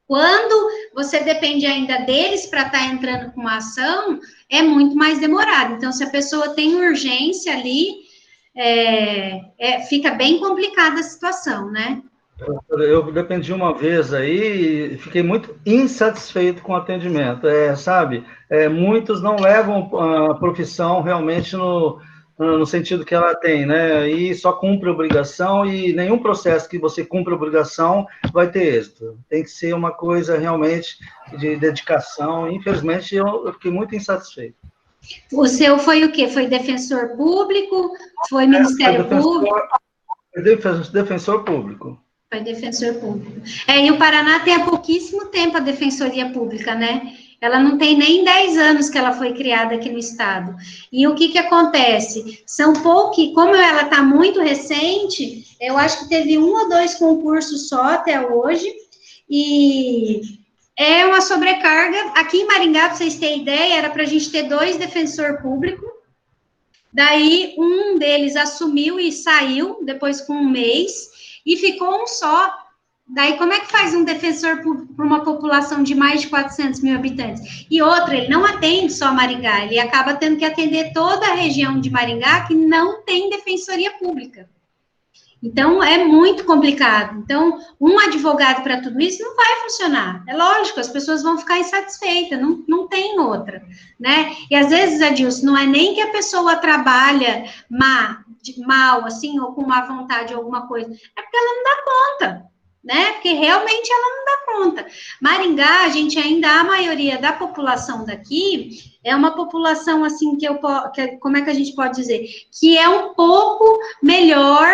quando você depende ainda deles para estar entrando com uma ação, é muito mais demorado. Então, se a pessoa tem urgência ali, fica bem complicada a situação, né? Eu dependi uma vez aí e fiquei muito insatisfeito com o atendimento, sabe? Muitos não levam a profissão realmente no sentido que ela tem, né? E só cumpre obrigação e nenhum processo que você cumpre obrigação vai ter êxito. Tem que ser uma coisa realmente de dedicação. Infelizmente, eu fiquei muito insatisfeito. O seu foi o quê? Foi defensor público? Foi Ministério Público? Defensor público. Foi defensor público. E o Paraná tem há pouquíssimo tempo a Defensoria Pública, né? Ela não tem nem 10 anos que ela foi criada aqui no estado. E o que acontece? São poucos, como ela está muito recente, eu acho que teve 1 ou 2 concursos só até hoje, e é uma sobrecarga. Aqui em Maringá, para vocês terem ideia, era para a gente ter 2 defensor público, daí um deles assumiu e saiu, depois com 1 mês, e ficou um só. Daí, como é que faz um defensor público para uma população de mais de 400 mil habitantes? E outra, ele não atende só Maringá, ele acaba tendo que atender toda a região de Maringá que não tem defensoria pública. Então, é muito complicado. Então, um advogado para tudo isso não vai funcionar. É lógico, as pessoas vão ficar insatisfeitas, não tem outra, né? E, às vezes, Adilson, não é nem que a pessoa trabalha mal, assim, ou com má vontade, alguma coisa, é porque ela não dá conta, né? Porque realmente ela não dá conta. Maringá, a gente ainda, a maioria da população daqui é uma população, assim, como é que a gente pode dizer? Que é um pouco melhor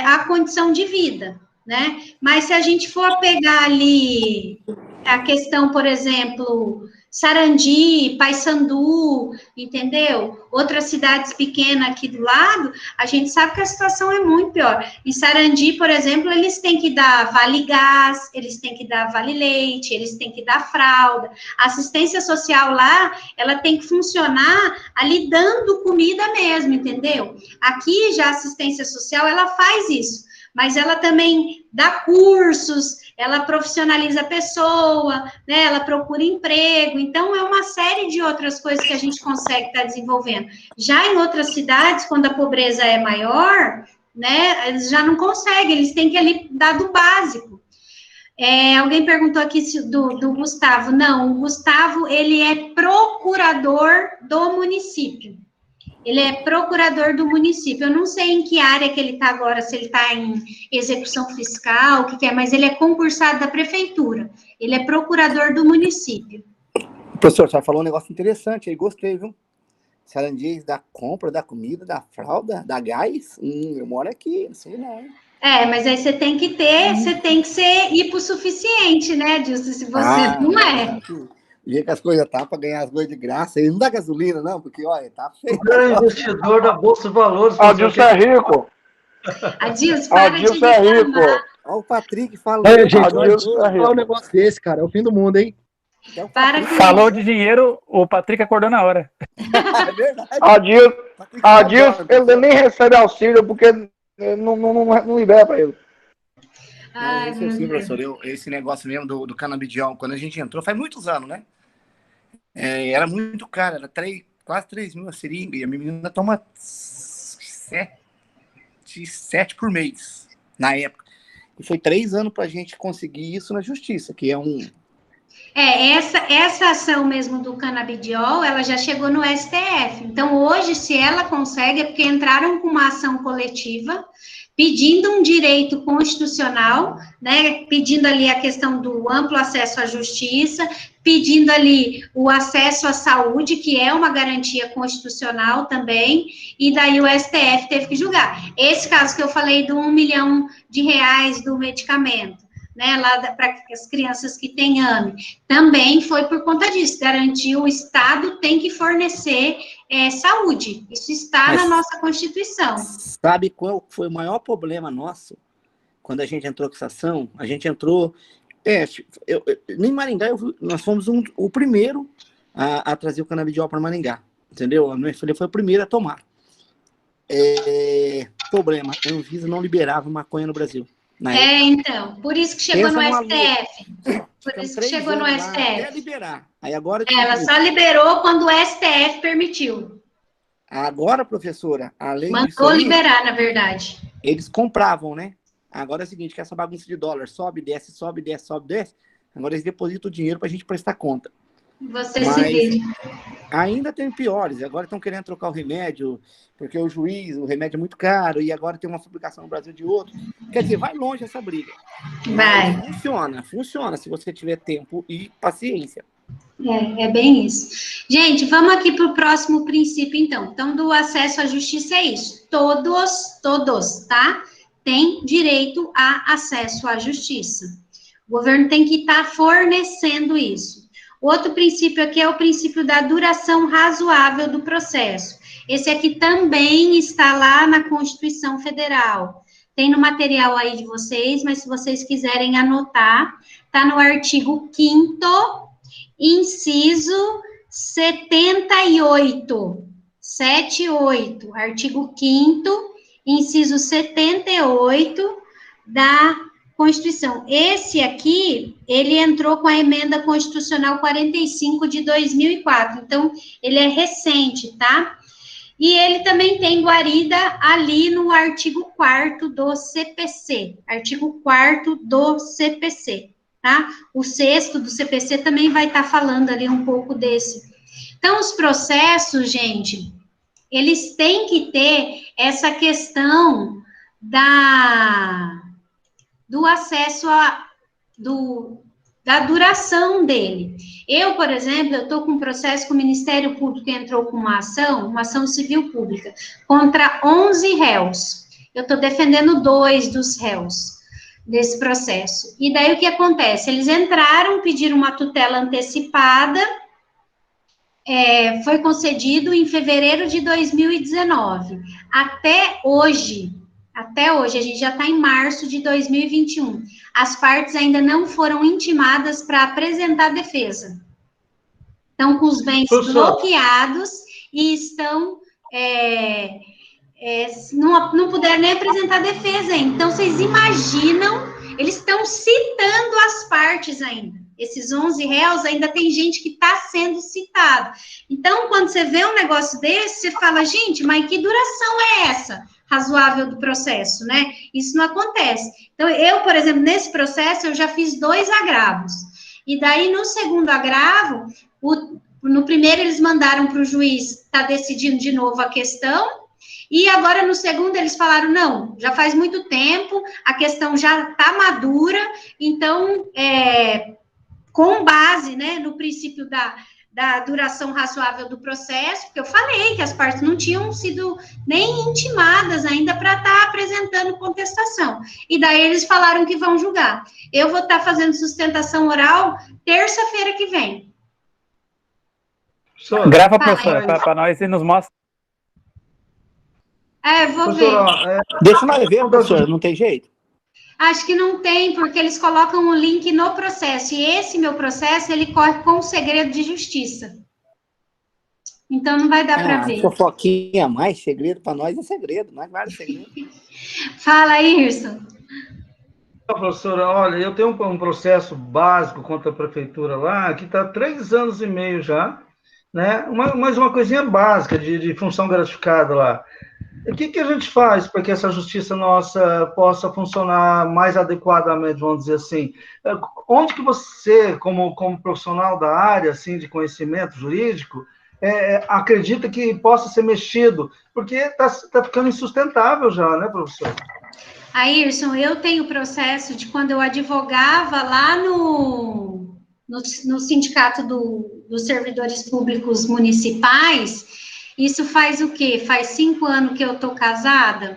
a condição de vida, né? Mas se a gente for pegar ali a questão, por exemplo, Sarandi, Paysandu, entendeu? Outras cidades pequenas aqui do lado, a gente sabe que a situação é muito pior. Em Sarandi, por exemplo, eles têm que dar vale gás, eles têm que dar vale leite, eles têm que dar fralda. A assistência social lá, ela tem que funcionar ali dando comida mesmo, entendeu? Aqui já a assistência social, ela faz isso, mas ela também dá cursos, ela profissionaliza a pessoa, né, ela procura emprego, então é uma série de outras coisas que a gente consegue estar desenvolvendo. Já em outras cidades, quando a pobreza é maior, né, eles já não conseguem, eles têm que ali dar do básico. Alguém perguntou aqui do Gustavo. Não, o Gustavo, ele é procurador do município. Ele é procurador do município. Eu não sei em que área que ele está agora, se ele está em execução fiscal, o que é, mas ele é concursado da prefeitura. Ele é procurador do município. Professor, você falou um negócio interessante aí, gostei, viu? Sarandi da compra, da comida, da fralda, da gás. Eu moro aqui, não sei não, hein? Mas aí você tem que ser hipossuficiente, né, Dilson? Se você não é. E que as coisas tá para ganhar as coisas de graça. E não dá gasolina, não, porque, olha, tá feio. O cara é investidor da Bolsa de Valores. Adilson é rico. Adilson, para de Adilson é rico. Olha o Patrick falando. Olha, gente, olha um negócio desse, cara. É o fim do mundo, hein? Falou de dinheiro, o Patrick acordou na hora. É verdade. Adilson, ele nem recebe auxílio porque não libera para ele. Sim, professor, esse negócio mesmo do canabidiol, quando a gente entrou, faz muitos anos, né? Era muito caro, era quase 3 mil a seringa, e a minha menina toma 7 por mês, na época. E foi 3 anos para a gente conseguir isso na justiça, que é um... Essa ação mesmo do canabidiol, ela já chegou no STF. Então, hoje, se ela consegue, é porque entraram com uma ação coletiva, pedindo um direito constitucional, né, pedindo ali a questão do amplo acesso à justiça, pedindo ali o acesso à saúde, que é uma garantia constitucional também, e daí o STF teve que julgar. Esse caso que eu falei do R$1 milhão do medicamento, né, lá para as crianças que têm AME, também foi por conta disso, garantiu, o Estado tem que fornecer saúde, isso está na nossa Constituição. Sabe qual foi o maior problema nosso, quando a gente entrou com essa ação? A gente entrou, em Maringá, nós fomos o primeiro a trazer o canabidiol para Maringá, entendeu? A minha filha foi a primeira a tomar. Problema, a Anvisa não liberava maconha no Brasil. Então, por isso que chegou no STF. Por isso que chegou no STF. Até liberar. Aí agora ela só liberou quando o STF permitiu. Agora, professora, além disso... Mandou liberar, na verdade. Eles compravam, né? Agora é o seguinte, que essa bagunça de dólar sobe, desce, sobe, desce, sobe, desce, agora eles depositam o dinheiro para a gente prestar conta. Você se vê. Ainda tem piores, agora estão querendo trocar o remédio, porque o remédio é muito caro, e agora tem uma fabricação no Brasil de outro. Quer dizer, vai longe essa briga. Vai. Mas funciona se você tiver tempo e paciência. É bem isso. Gente, vamos aqui para o próximo princípio, então. Então, do acesso à justiça é isso. Todos, tá? Tem direito a acesso à justiça. O governo tem que estar fornecendo isso. Outro princípio aqui é o princípio da duração razoável do processo. Esse aqui também está lá na Constituição Federal. Tem no material aí de vocês, mas se vocês quiserem anotar, está no artigo 5º, inciso 78, 78, artigo 5º, inciso 78 da Constituição. Esse aqui, ele entrou com a emenda constitucional 45 de 2004, então, ele é recente, tá? E ele também tem guarida ali no artigo 4º do CPC, artigo 4º do CPC, tá? O 6º do CPC também vai estar falando ali um pouco desse. Então, os processos, gente, eles têm que ter essa questão do acesso da duração dele. Eu, por exemplo, eu estou com um processo com o Ministério Público que entrou com uma ação civil pública, contra 11 réus. Eu estou defendendo 2 dos réus desse processo. E daí o que acontece? Eles entraram, pediram uma tutela antecipada, foi concedido em fevereiro de 2019. Até hoje, a gente já está em março de 2021. As partes ainda não foram intimadas para apresentar defesa. Estão com os bens bloqueados e estão... não puderam nem apresentar defesa ainda. Então, vocês imaginam, eles estão citando as partes ainda. Esses 11 réus, ainda tem gente que está sendo citado. Então, quando você vê um negócio desse, você fala, gente, mas que duração é essa? Razoável do processo, né? Isso não acontece. Então, eu, por exemplo, nesse processo, eu já fiz 2 agravos. E daí, no segundo agravo, no primeiro eles mandaram para o juiz, está decidindo de novo a questão, e agora no segundo eles falaram, não, já faz muito tempo, a questão já está madura, então, com base, né, no princípio da duração razoável do processo, porque eu falei que as partes não tinham sido nem intimadas ainda para estar apresentando contestação. E daí eles falaram que vão julgar. Eu vou estar fazendo sustentação oral terça-feira que vem. Grava, professora, para nós e nos mostra. Vou ver. Deixa nós ver, professora, não tem jeito? Acho que não tem, porque eles colocam o link no processo, e esse meu processo, ele corre com segredo de justiça. Então, não vai dar para ver. Fofoquinha mais, segredo para nós é segredo, não é claro segredo. Fala aí, Hirson. Professora, olha, eu tenho um processo básico contra a prefeitura lá, que está há 3 anos e meio já, né? Mas uma coisinha básica de função gratificada lá. O que a gente faz para que essa justiça nossa possa funcionar mais adequadamente, vamos dizer assim? Onde que você, como profissional da área, assim, de conhecimento jurídico, acredita que possa ser mexido? Porque está ficando insustentável já, né, professor? Ayrson, eu tenho processo de quando eu advogava lá no sindicato dos servidores públicos municipais. Isso faz o quê? Faz 5 anos que eu estou casada?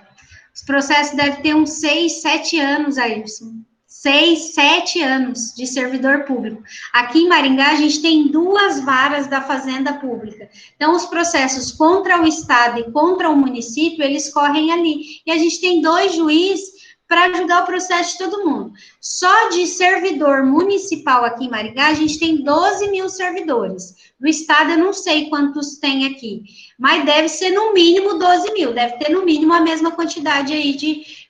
Os processos devem ter uns 6, 7 anos, Ayrson. 6, 7 anos de servidor público. Aqui em Maringá, a gente tem 2 varas da Fazenda Pública. Então, os processos contra o Estado e contra o município, eles correm ali. E a gente tem 2 juízes para julgar o processo de todo mundo. Só de servidor municipal aqui em Maringá, a gente tem 12 mil servidores. Do Estado, eu não sei quantos tem aqui, mas deve ser no mínimo 12 mil, deve ter no mínimo a mesma quantidade aí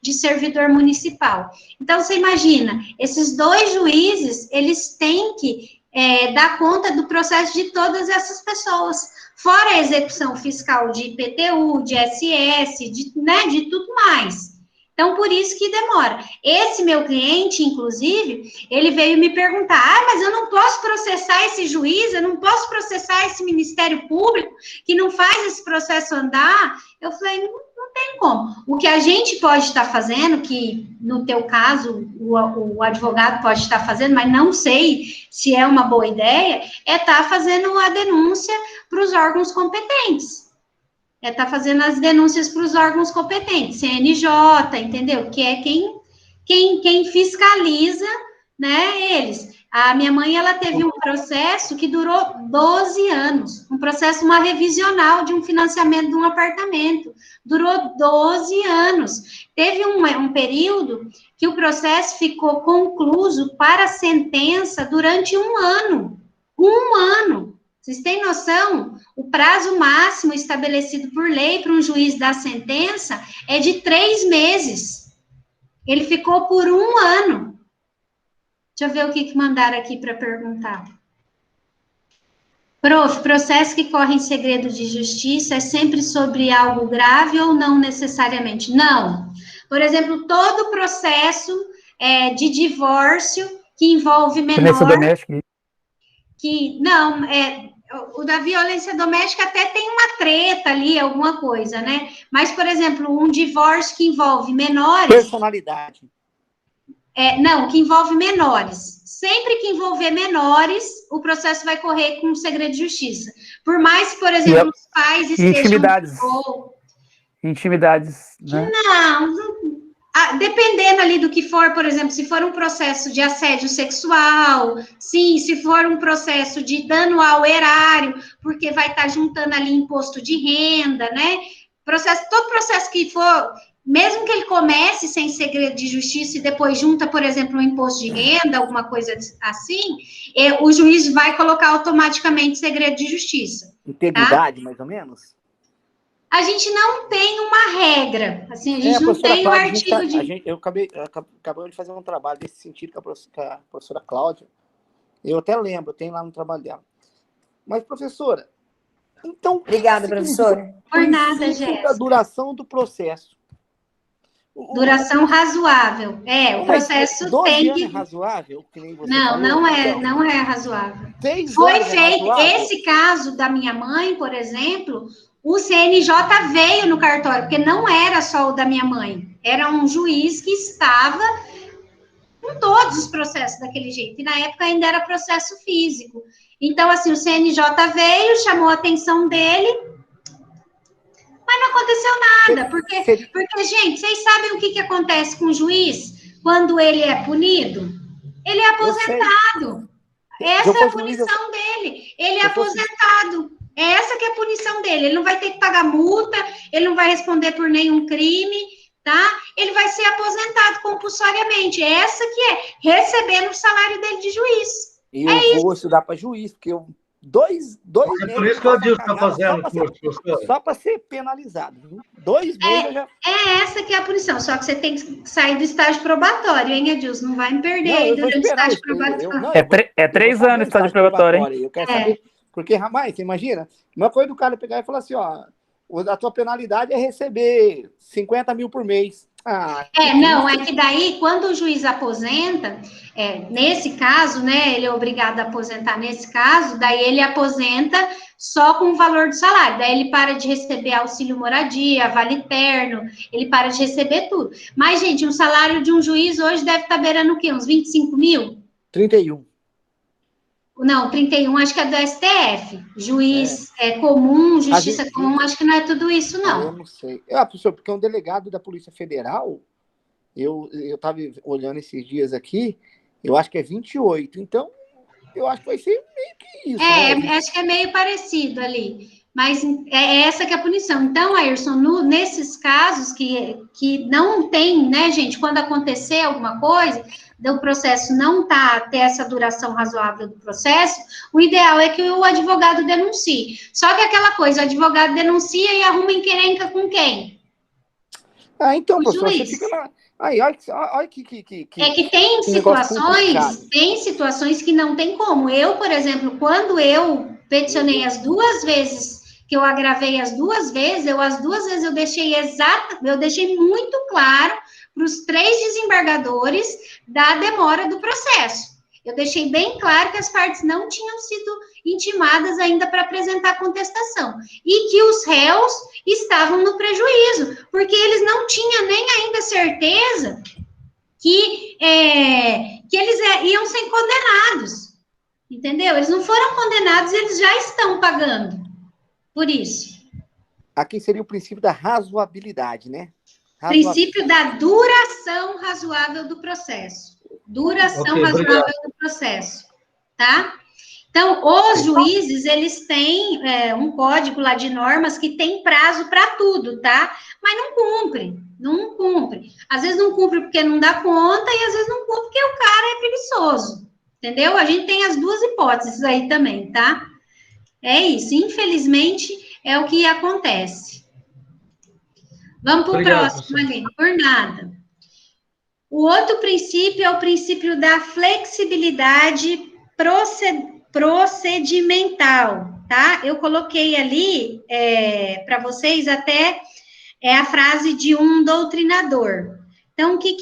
de servidor municipal. Então, você imagina, esses 2 juízes, eles têm que dar conta do processo de todas essas pessoas, fora a execução fiscal de IPTU, de SS, de tudo mais. Então, por isso que demora. Esse meu cliente, inclusive, ele veio me perguntar, mas eu não posso processar esse juiz, eu não posso processar esse Ministério Público, que não faz esse processo andar. Eu falei, não tem como. O que a gente pode estar fazendo, que no teu caso, o advogado pode estar fazendo, mas não sei se é uma boa ideia, é estar fazendo a denúncia para os órgãos competentes. É estar fazendo as denúncias para os órgãos competentes, CNJ, entendeu? Que é quem fiscaliza, né, eles. A minha mãe, ela teve um processo que durou 12 anos, um processo, uma revisional de um financiamento de um apartamento, durou 12 anos. Teve um período que o processo ficou concluso para sentença durante 1 ano. 1 ano. Vocês têm noção? O prazo máximo estabelecido por lei para um juiz dar sentença é de 3 meses. Ele ficou por 1 ano. Deixa eu ver o que mandaram aqui para perguntar. Prof, processo que corre em segredo de justiça é sempre sobre algo grave ou não necessariamente? Não. Por exemplo, todo processo de divórcio que envolve menor... Violência doméstica. O da violência doméstica até tem uma treta ali, alguma coisa, né? Mas, por exemplo, um divórcio que envolve menores... Personalidade. Que envolve menores. Sempre que envolver menores, o processo vai correr com segredo de justiça. Por mais que, por exemplo, os pais estejam... Intimidades, né? Dependendo ali do que for, por exemplo, se for um processo de assédio sexual, sim, se for um processo de dano ao erário, porque vai estar juntando ali imposto de renda, né? Todo processo que for, mesmo que ele comece sem segredo de justiça e depois junta, por exemplo, um imposto de renda, alguma coisa assim, o juiz vai colocar automaticamente segredo de justiça. Integridade, mais ou menos? A gente não tem uma regra, assim, a gente não tem um artigo de... Eu acabei de fazer um trabalho nesse sentido com a professora Cláudia, eu até lembro, tem lá no trabalho dela. Mas, professora, então... Obrigada, professora. Por nada, Jéssica. A duração do processo. Duração razoável. O processo 12 tem anos que... é razoável? Que nem você não é razoável. Foi feito, esse caso da minha mãe, por exemplo... O CNJ veio no cartório, porque não era só o da minha mãe, era um juiz que estava com todos os processos daquele jeito, e na época ainda era processo físico. Então, assim, o CNJ veio, chamou a atenção dele, mas não aconteceu nada, porque gente, vocês sabem o que acontece com o juiz quando ele é punido? Ele é aposentado. Essa é a punição dele, ele é aposentado. Essa que é a punição dele. Ele não vai ter que pagar multa, ele não vai responder por nenhum crime, tá? Ele vai ser aposentado compulsoriamente. Essa que é, recebendo o salário dele de juiz. E eu vou estudar para juiz, porque eu... Dois meses... Por isso que o Adilson está fazendo curso. Só para ser penalizado. 2 meses já... essa que é a punição, só que você tem que sair do estágio probatório, hein, Adilson? Não vai me perder aí durante o estágio probatório. É 3 anos de estágio probatório, hein? Eu quero saber... Porque, rapaz, você imagina? Uma coisa do cara pegar e falar assim, ó, a tua penalidade é receber 50 mil por mês. É que daí, quando o juiz aposenta, nesse caso, né, ele é obrigado a aposentar nesse caso, daí ele aposenta só com o valor do salário, daí ele para de receber auxílio moradia, vale terno, ele para de receber tudo. Mas, gente, o salário de um juiz hoje deve estar beirando o quê? Uns 25 mil? 31. Não, 31 acho que é do STF. Juiz comum, justiça comum, acho que não é tudo isso, não. Eu não sei. Professor, porque um delegado da Polícia Federal, eu estava olhando esses dias aqui, eu acho que é 28. Então, eu acho que vai ser meio que isso. Acho que é meio parecido ali. Mas é essa que é a punição. Então, Ayrson, nesses casos que não tem, né, gente, quando acontecer alguma coisa... do processo não ter essa duração razoável do processo, o ideal é que o advogado denuncie. Só que aquela coisa, o advogado denuncia e arruma encrenca com quem? Então, professor, você fica lá... olha que é que tem situações que não tem como. Eu, por exemplo, quando eu peticionei as 2 vezes, que eu agravei as 2 vezes, eu deixei muito claro para os 3 desembargadores da demora do processo. Eu deixei bem claro que as partes não tinham sido intimadas ainda para apresentar contestação e que os réus estavam no prejuízo, porque eles não tinham nem ainda certeza que eles iam ser condenados, entendeu? Eles não foram condenados, eles já estão pagando por isso. Aqui seria o princípio da razoabilidade, né? Princípio da duração razoável do processo. Duração razoável do processo, tá? Então, os juízes, eles têm um código lá de normas que tem prazo para tudo, tá? Mas não cumpre. Às vezes não cumpre porque não dá conta e às vezes não cumpre porque o cara é preguiçoso, entendeu? A gente tem as duas hipóteses aí também, tá? É isso, infelizmente, é o que acontece. Vamos para o próximo, Aline, por nada. O outro princípio é o princípio da flexibilidade procedimental, tá? Eu coloquei ali para vocês até a frase de um doutrinador. Então, o que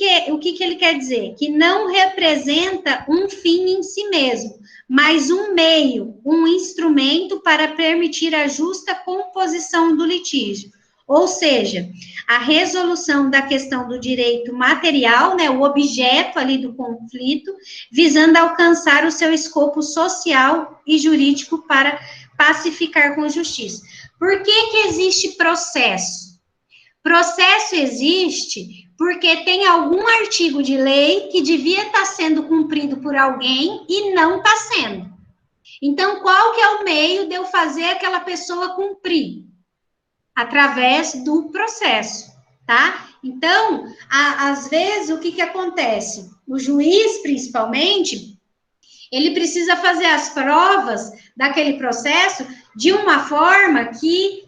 ele quer dizer? Que não representa um fim em si mesmo, mas um meio, um instrumento para permitir a justa composição do litígio. Ou seja, a resolução da questão do direito material, né, o objeto ali do conflito, visando alcançar o seu escopo social e jurídico para pacificar com justiça. Por que existe processo? Processo existe porque tem algum artigo de lei que devia estar sendo cumprido por alguém e não está sendo. Então, qual que é o meio de eu fazer aquela pessoa cumprir? Através do processo, tá? Então, às vezes, o que acontece? O juiz, principalmente, ele precisa fazer as provas daquele processo de uma forma que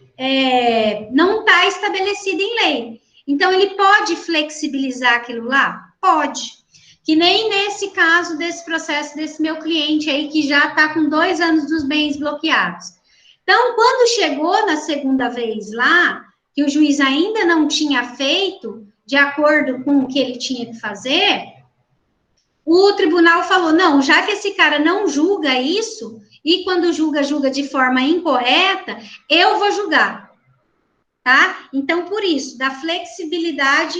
não está estabelecida em lei. Então, ele pode flexibilizar aquilo lá? Pode. Que nem nesse caso desse processo desse meu cliente aí, que já está com 2 anos dos bens bloqueados. Então, quando chegou na segunda vez lá, que o juiz ainda não tinha feito, de acordo com o que ele tinha que fazer, o tribunal falou, não, já que esse cara não julga isso, e quando julga de forma incorreta, eu vou julgar, tá? Então, por isso, da flexibilidade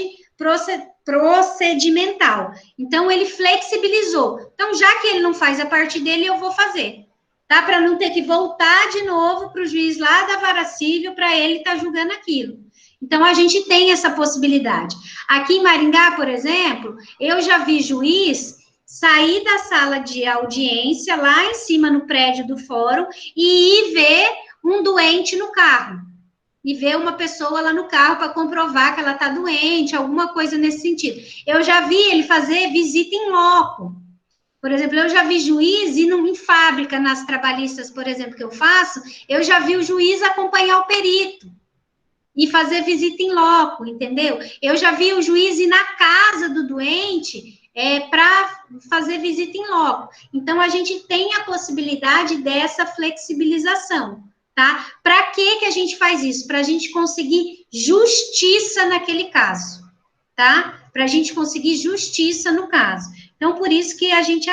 procedimental. Então, ele flexibilizou. Então, já que ele não faz a parte dele, eu vou fazer. Tá? Para não ter que voltar de novo para o juiz lá da vara civil para ele estar julgando aquilo. Então, a gente tem essa possibilidade. Aqui em Maringá, por exemplo, eu já vi juiz sair da sala de audiência, lá em cima no prédio do fórum, e ir ver um doente no carro. E ver uma pessoa lá no carro para comprovar que ela está doente, alguma coisa nesse sentido. Eu já vi ele fazer visita em loco. Por exemplo, eu já vi juiz ir em fábrica, nas trabalhistas, por exemplo, que eu faço, eu já vi o juiz acompanhar o perito e fazer visita em loco, entendeu? Eu já vi o juiz ir na casa do doente para fazer visita em loco. Então, a gente tem a possibilidade dessa flexibilização, tá? Para que a gente faz isso? Para a gente conseguir justiça naquele caso, tá? Para a gente conseguir justiça no caso. Então, por isso que a gente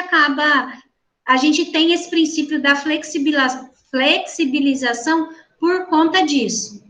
tem esse princípio da flexibilização por conta disso.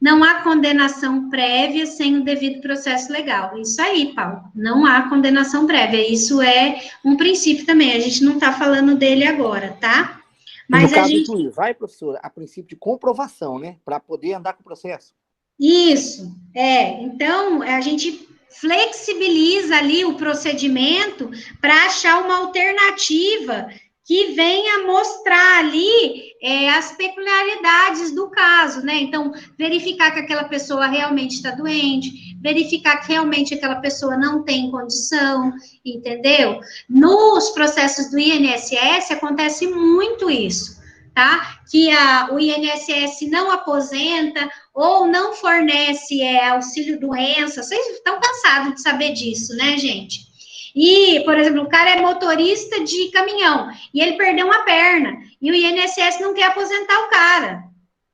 Não há condenação prévia sem o devido processo legal. Isso aí, Paulo, não há condenação prévia. Isso é um princípio também, a gente não está falando dele agora, tá? Mas no caso do juiz, vai, professora, a princípio de comprovação, né? Para poder andar com o processo. Isso, então, a gente flexibiliza ali o procedimento para achar uma alternativa que venha mostrar ali as peculiaridades do caso, né? Então, verificar que aquela pessoa realmente está doente, verificar que realmente aquela pessoa não tem condição, entendeu? Nos processos do INSS acontece muito isso, tá? Que o INSS não aposenta ou não fornece auxílio-doença. Vocês estão cansados de saber disso, né, gente? E, por exemplo, o cara é motorista de caminhão e ele perdeu uma perna e o INSS não quer aposentar o cara.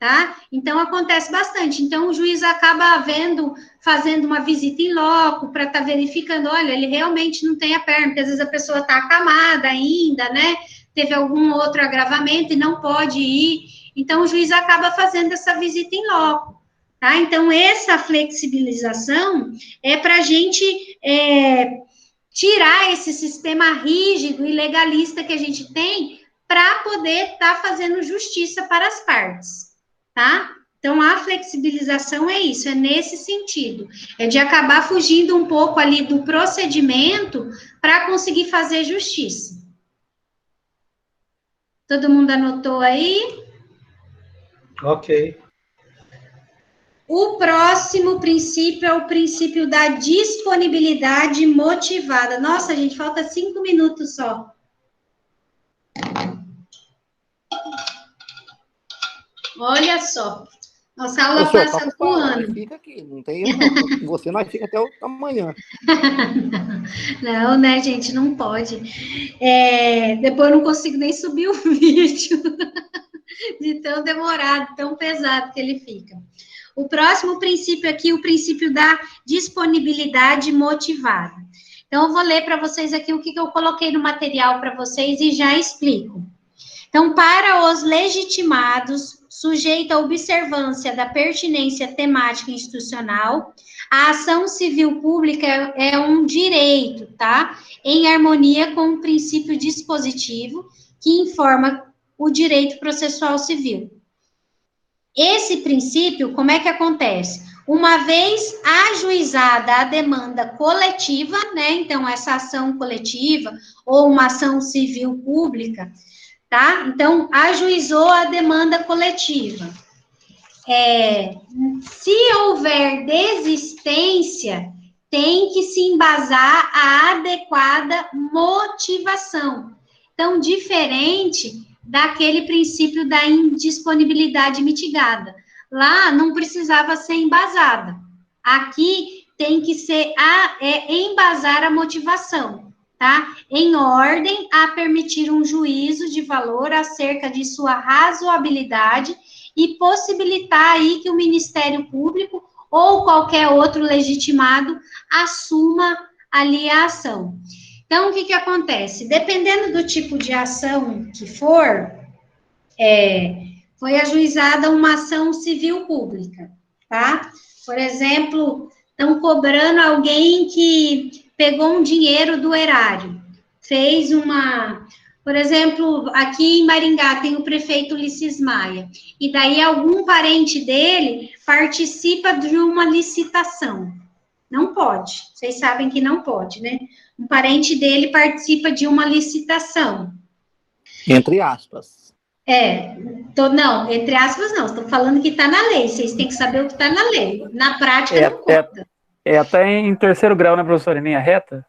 tá? Então, acontece bastante. Então, o juiz acaba fazendo uma visita em loco para estar verificando, olha, ele realmente não tem a perna, porque às vezes a pessoa está acamada ainda, né? Teve algum outro agravamento e não pode ir. Então, o juiz acaba fazendo essa visita em loco, tá? Então, essa flexibilização é para a gente tirar esse sistema rígido e legalista que a gente tem para poder estar fazendo justiça para as partes, tá? Então, a flexibilização é isso, é nesse sentido, é de acabar fugindo um pouco ali do procedimento para conseguir fazer justiça. Todo mundo anotou aí? Ok. O próximo princípio é o princípio da disponibilidade motivada. Nossa, gente, falta 5 minutos só. Olha só, nossa aula passa voando. Fica aqui, não tem erro, não. Com você nós fica até amanhã. Não, né, gente, não pode. Depois eu não consigo nem subir o vídeo, de tão demorado, tão pesado que ele fica. O próximo princípio aqui, o princípio da disponibilidade motivada. Então, eu vou ler para vocês aqui o que eu coloquei no material para vocês e já explico. Então, para os legitimados, sujeito à observância da pertinência temática institucional, a ação civil pública é um direito, tá? Em harmonia com o princípio dispositivo que informa o direito processual civil. Esse princípio, como é que acontece? Uma vez ajuizada a demanda coletiva, né? Então, essa ação coletiva ou uma ação civil pública, tá? Então, ajuizou a demanda coletiva. Se houver desistência, tem que se embasar a adequada motivação. Então, diferente daquele princípio da indisponibilidade mitigada. Lá, não precisava ser embasada. Aqui, tem que ser embasar a motivação, tá? Em ordem a permitir um juízo de valor acerca de sua razoabilidade e possibilitar aí que o Ministério Público ou qualquer outro legitimado assuma ali a ação. Então, o que acontece? Dependendo do tipo de ação que for, foi ajuizada uma ação civil pública, tá? Por exemplo, estão cobrando alguém que pegou um dinheiro do erário, fez por exemplo, aqui em Maringá tem o prefeito Ulisses Maia, e daí algum parente dele participa de uma licitação. Não pode, vocês sabem que não pode, né? Um parente dele participa de uma licitação. Entre aspas. Não, entre aspas não, estou falando que está na lei, vocês têm que saber o que está na lei. Na prática não conta. Até em terceiro grau, né, professora, em linha reta?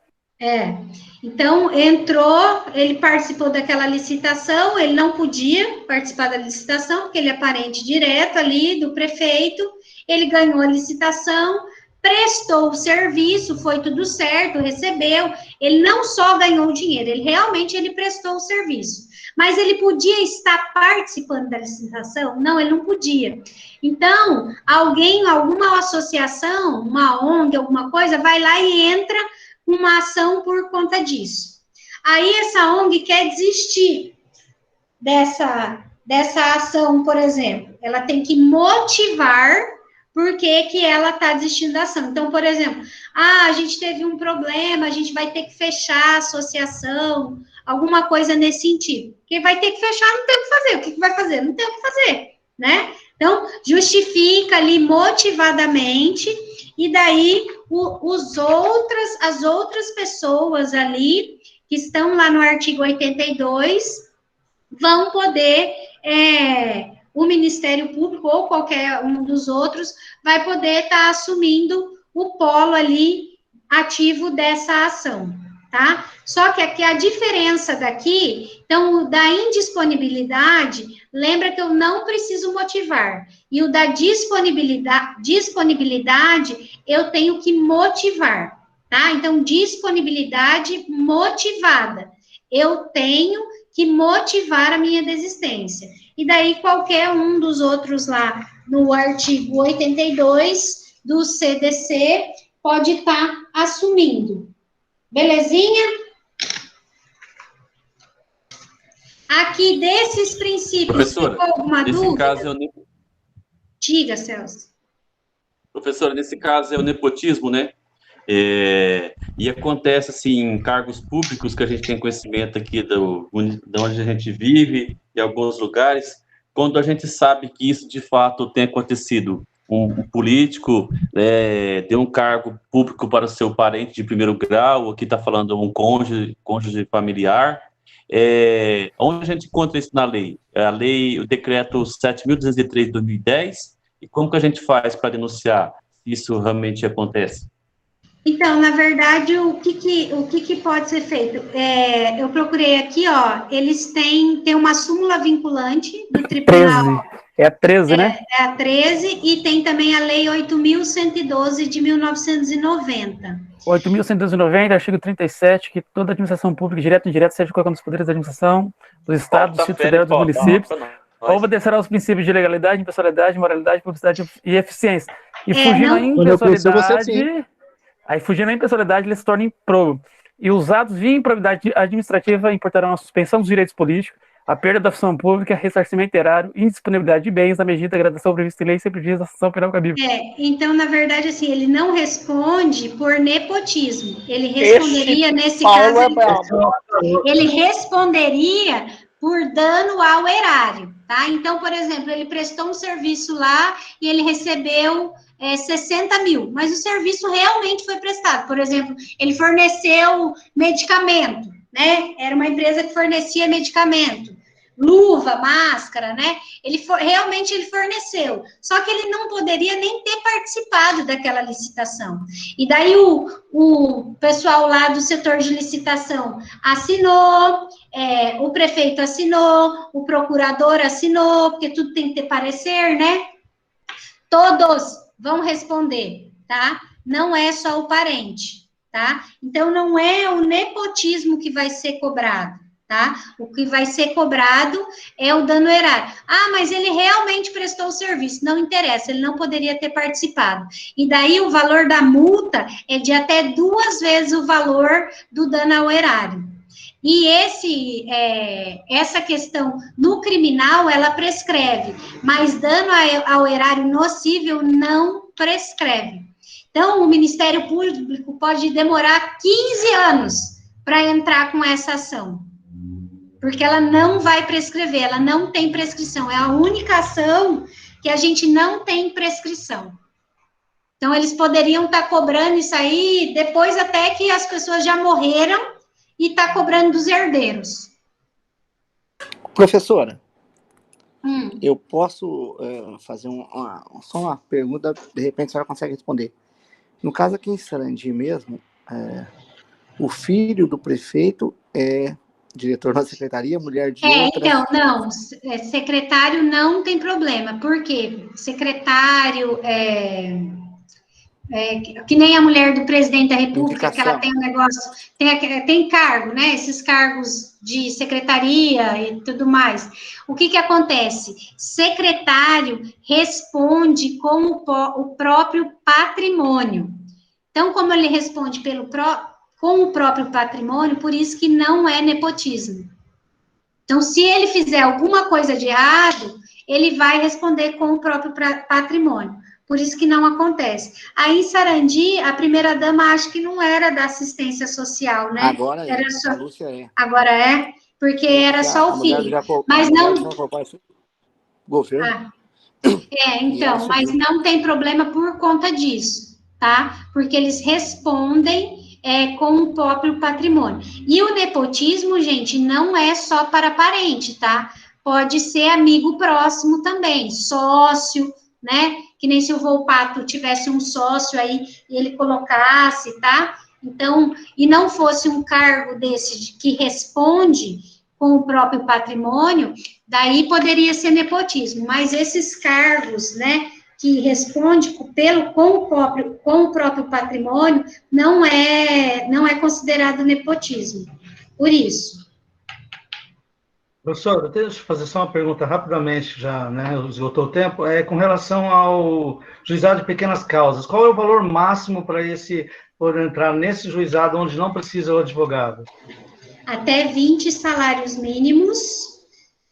Então, ele participou daquela licitação, ele não podia participar da licitação, porque ele é parente direto ali do prefeito, ele ganhou a licitação, prestou o serviço, foi tudo certo, recebeu, ele não só ganhou o dinheiro, ele prestou o serviço, mas ele podia estar participando da licitação? Não, ele não podia. Então, alguma associação, uma ONG, alguma coisa, vai lá e entra uma ação por conta disso. Aí essa ONG quer desistir dessa ação, por exemplo, ela tem que motivar por que ela está desistindo da ação. Então, por exemplo, a gente teve um problema, a gente vai ter que fechar a associação, alguma coisa nesse sentido. Quem vai ter que fechar não tem o que fazer. O que vai fazer? Não tem o que fazer, né? Então, justifica ali motivadamente, e daí as outras pessoas ali, que estão lá no artigo 82, vão poder... o Ministério Público ou qualquer um dos outros vai poder estar assumindo o polo ali ativo dessa ação, tá? Só que aqui a diferença daqui, então, o da indisponibilidade, lembra que eu não preciso motivar, e o da disponibilidade eu tenho que motivar, tá? Então, disponibilidade motivada, eu tenho que motivar a minha desistência. E daí, qualquer um dos outros lá, no artigo 82 do CDC, pode estar assumindo. Belezinha? Aqui, desses princípios, Professora, ficou alguma nesse dúvida? caso Diga, Celso. Professora, nesse caso é o nepotismo, né? E acontece assim em cargos públicos que a gente tem conhecimento aqui de onde a gente vive, em alguns lugares, quando a gente sabe que isso de fato tem acontecido. Um político deu um cargo público para o seu parente de primeiro grau, aqui está falando um cônjuge familiar. Onde a gente encontra isso na lei? O decreto 7.203 de 2010, e como que a gente faz para denunciar se isso realmente acontece? Então, na verdade, o que pode ser feito? Eu procurei aqui, ó, eles têm uma súmula vinculante do Tribunal. 13. É a 13, né? É a 13, e tem também a Lei 8.112 de 1990. 8.190, artigo 37, que toda administração pública, direta ou indireta, seja colocando os poderes da administração, dos estados, do Distrito Federal, dos municípios, obedecerá aos princípios de legalidade, impessoalidade, moralidade, publicidade e eficiência. E fugindo a impessoalidade... Aí, fugindo à impessoalidade, ele se torna improbo. E os atos de improbidade administrativa importarão a suspensão dos direitos políticos, a perda da função pública, ressarcimento erário, indisponibilidade de bens, na medida da gradação prevista em lei, sempre diz a sanção penal cabível. Então, na verdade, assim, ele não responde por nepotismo. Ele responderia, nesse caso, ele responderia por dano ao erário, tá? Então, por exemplo, ele prestou um serviço lá e ele recebeu 60 mil, mas o serviço realmente foi prestado. Por exemplo, ele forneceu medicamento, né? Era uma empresa que fornecia medicamento, luva, máscara, né? Realmente ele forneceu, só que ele não poderia nem ter participado daquela licitação. E daí o pessoal lá do setor de licitação assinou, o prefeito assinou, o procurador assinou, porque tudo tem que ter parecer, né? Todos vão responder, tá? Não é só o parente, tá? Então, não é o nepotismo que vai ser cobrado, tá? O que vai ser cobrado é o dano erário. Ah, mas ele realmente prestou o serviço. Não interessa, ele não poderia ter participado. E daí, o valor da multa é de até 2 vezes o valor do dano ao erário. E essa questão no criminal, ela prescreve, mas dano ao erário nocível não prescreve. Então, o Ministério Público pode demorar 15 anos para entrar com essa ação, porque ela não vai prescrever, ela não tem prescrição, é a única ação que a gente não tem prescrição. Então, eles poderiam estar cobrando isso aí depois até que as pessoas já morreram, e está cobrando dos herdeiros. Professora, eu posso fazer só uma pergunta, de repente a senhora consegue responder. No caso aqui em Sarandi mesmo, o filho do prefeito é diretor da secretaria, mulher de outra... Então, não, secretário não tem problema, porque secretário que nem a mulher do presidente da República, que ela tem um negócio, tem cargo, né? Esses cargos de secretaria e tudo mais. O que acontece? Secretário responde com o próprio patrimônio. Então, como ele responde com o próprio patrimônio, por isso que não é nepotismo. Então, se ele fizer alguma coisa de errado, ele vai responder com o próprio patrimônio. Por isso que não acontece. Aí, em Sarandi, a primeira-dama acho que não era da assistência social, né? Agora era só... a Lúcia é. Agora é? Porque era só o filho. Mas não... Governo. Então, mas não tem problema por conta disso, tá? Porque eles respondem com o próprio patrimônio. E o nepotismo, gente, não é só para parente, tá? Pode ser amigo próximo também, sócio, né? Que nem se o Volpato tivesse um sócio aí e ele colocasse, tá? Então, e não fosse um cargo desse que responde com o próprio patrimônio, daí poderia ser nepotismo. Mas esses cargos, né, que responde com o próprio patrimônio, não é considerado nepotismo. Por isso. Professor, deixa eu fazer só uma pergunta rapidamente, já, né, esgotou o tempo, com relação ao juizado de pequenas causas, qual é o valor máximo para por entrar nesse juizado onde não precisa o advogado? Até 20 salários mínimos,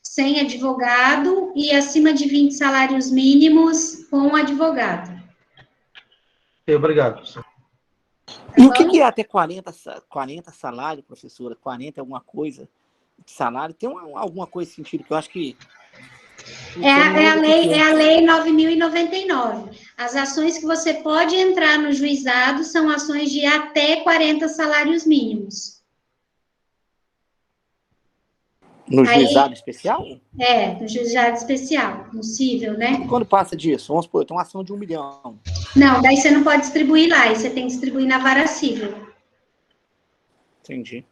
sem advogado, e acima de 20 salários mínimos com advogado. Obrigado, professor. E o que é até 40 salários, professora? 40 é alguma coisa de salário? Tem alguma coisa nesse sentido que eu acho que... É a lei 9.099. As ações que você pode entrar no juizado são ações de até 40 salários mínimos. No juizado especial? No juizado especial, possível, né? E quando passa disso? Vamos supor, eu tenho uma ação de 1 milhão. Não, daí você não pode distribuir lá, você tem que distribuir na vara civil. Entendi.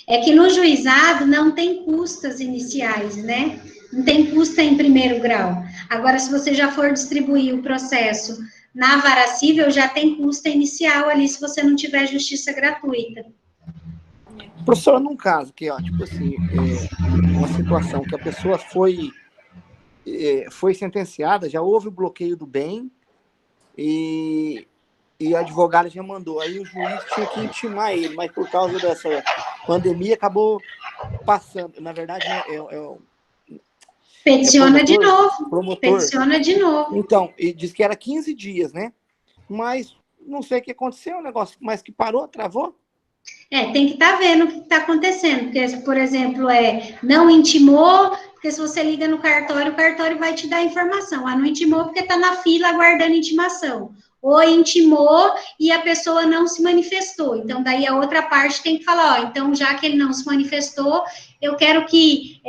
É que no juizado não tem custas iniciais, né? Não tem custa em primeiro grau. Agora, se você já for distribuir o processo na vara civil, já tem custa inicial ali, se você não tiver justiça gratuita. Professora, num caso que, tipo assim, uma situação que a pessoa foi sentenciada, já houve o bloqueio do bem e a advogada já mandou. Aí o juiz tinha que intimar ele, mas por causa dessa pandemia acabou passando. Na verdade, peticiona de novo. Promotor. Peticiona de novo. Então, e diz que era 15 dias, né? Mas não sei o que aconteceu, o negócio, mas que parou, travou. Tem que estar vendo o que está acontecendo, porque, por exemplo, não intimou, porque se você liga no cartório, o cartório vai te dar a informação. Não intimou porque está na fila aguardando intimação. Ou intimou e a pessoa não se manifestou. Então, daí a outra parte tem que falar, então, já que ele não se manifestou, eu quero que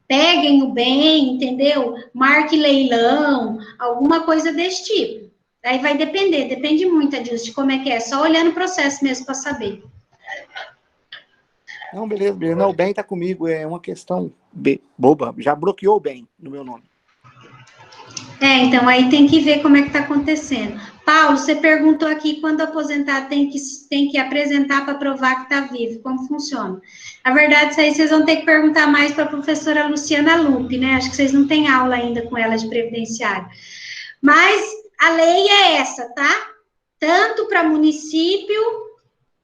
peguem o bem, entendeu? Marque leilão, alguma coisa desse tipo. Aí vai depende muito disso, de como é que é. Só olhando o processo mesmo para saber. Não, beleza. Não, o bem está comigo, é uma questão boba. Já bloqueou o bem no meu nome. Então aí tem que ver como é que está acontecendo. Paulo, você perguntou aqui quando o aposentado tem que apresentar para provar que está vivo, como funciona? Na verdade, isso aí vocês vão ter que perguntar mais para a professora Luciana Lupe, né? Acho que vocês não têm aula ainda com ela de previdenciário. Mas a lei é essa, tá? Tanto para município,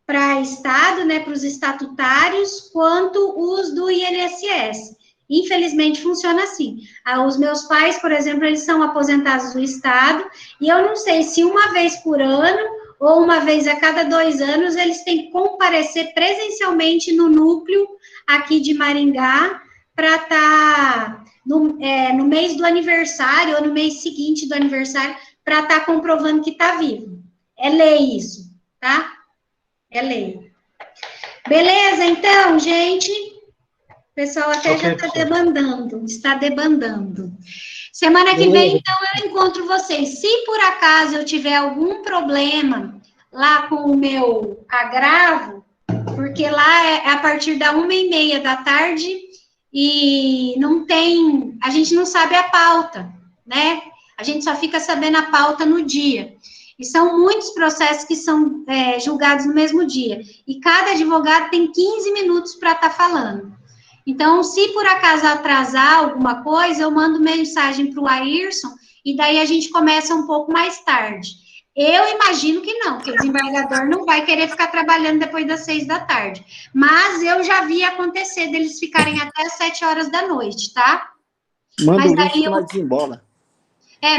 para estado, né, para os estatutários, quanto os do INSS. Infelizmente, funciona assim. Os meus pais, por exemplo, eles são aposentados do estado, e eu não sei se uma vez por ano, ou uma vez a cada 2 anos, eles têm que comparecer presencialmente no núcleo aqui de Maringá, para estar no mês do aniversário, ou no mês seguinte do aniversário, para estar comprovando que está vivo. É lei isso, tá? É lei. Beleza, então, gente? O pessoal até já está debandando. Semana que vem, então, eu encontro vocês. Se por acaso eu tiver algum problema lá com o meu agravo, porque lá é a partir da 1h30 da tarde e não tem, a gente não sabe a pauta, né? A gente só fica sabendo a pauta no dia. E são muitos processos que são julgados no mesmo dia. E cada advogado tem 15 minutos para estar falando. Então, se por acaso atrasar alguma coisa, eu mando mensagem para o Ayrson e daí a gente começa um pouco mais tarde. Eu imagino que não, porque o desembargador não vai querer ficar trabalhando depois das 6 da tarde. Mas eu já vi acontecer deles ficarem até as 7 horas da noite, tá? Manda um link que nós desembola.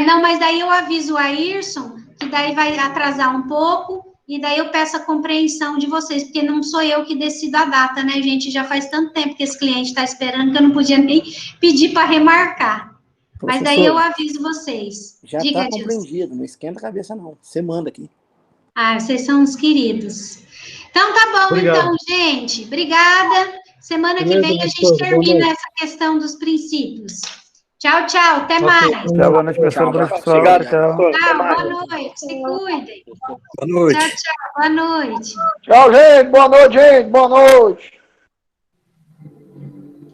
Não, mas daí eu aviso o Ayrson, que daí vai atrasar um pouco, e daí eu peço a compreensão de vocês, porque não sou eu que decido a data, né, gente? Já faz tanto tempo que esse cliente está esperando que eu não podia nem pedir para remarcar. Mas daí eu aviso vocês. Já está compreendido, não esquenta a cabeça, não. Você manda aqui. Vocês são uns queridos. Então, tá bom, obrigado. Então, gente. Obrigada. Semana que vem a gente termina essa questão dos princípios. Tchau, tchau. Até mais. Tchau, boa noite, pessoal. Boa noite, pessoal. Tchau, boa noite. Se cuidem. Boa noite. Tchau, tchau. Boa noite. Tchau, gente. Boa noite, gente. Boa noite.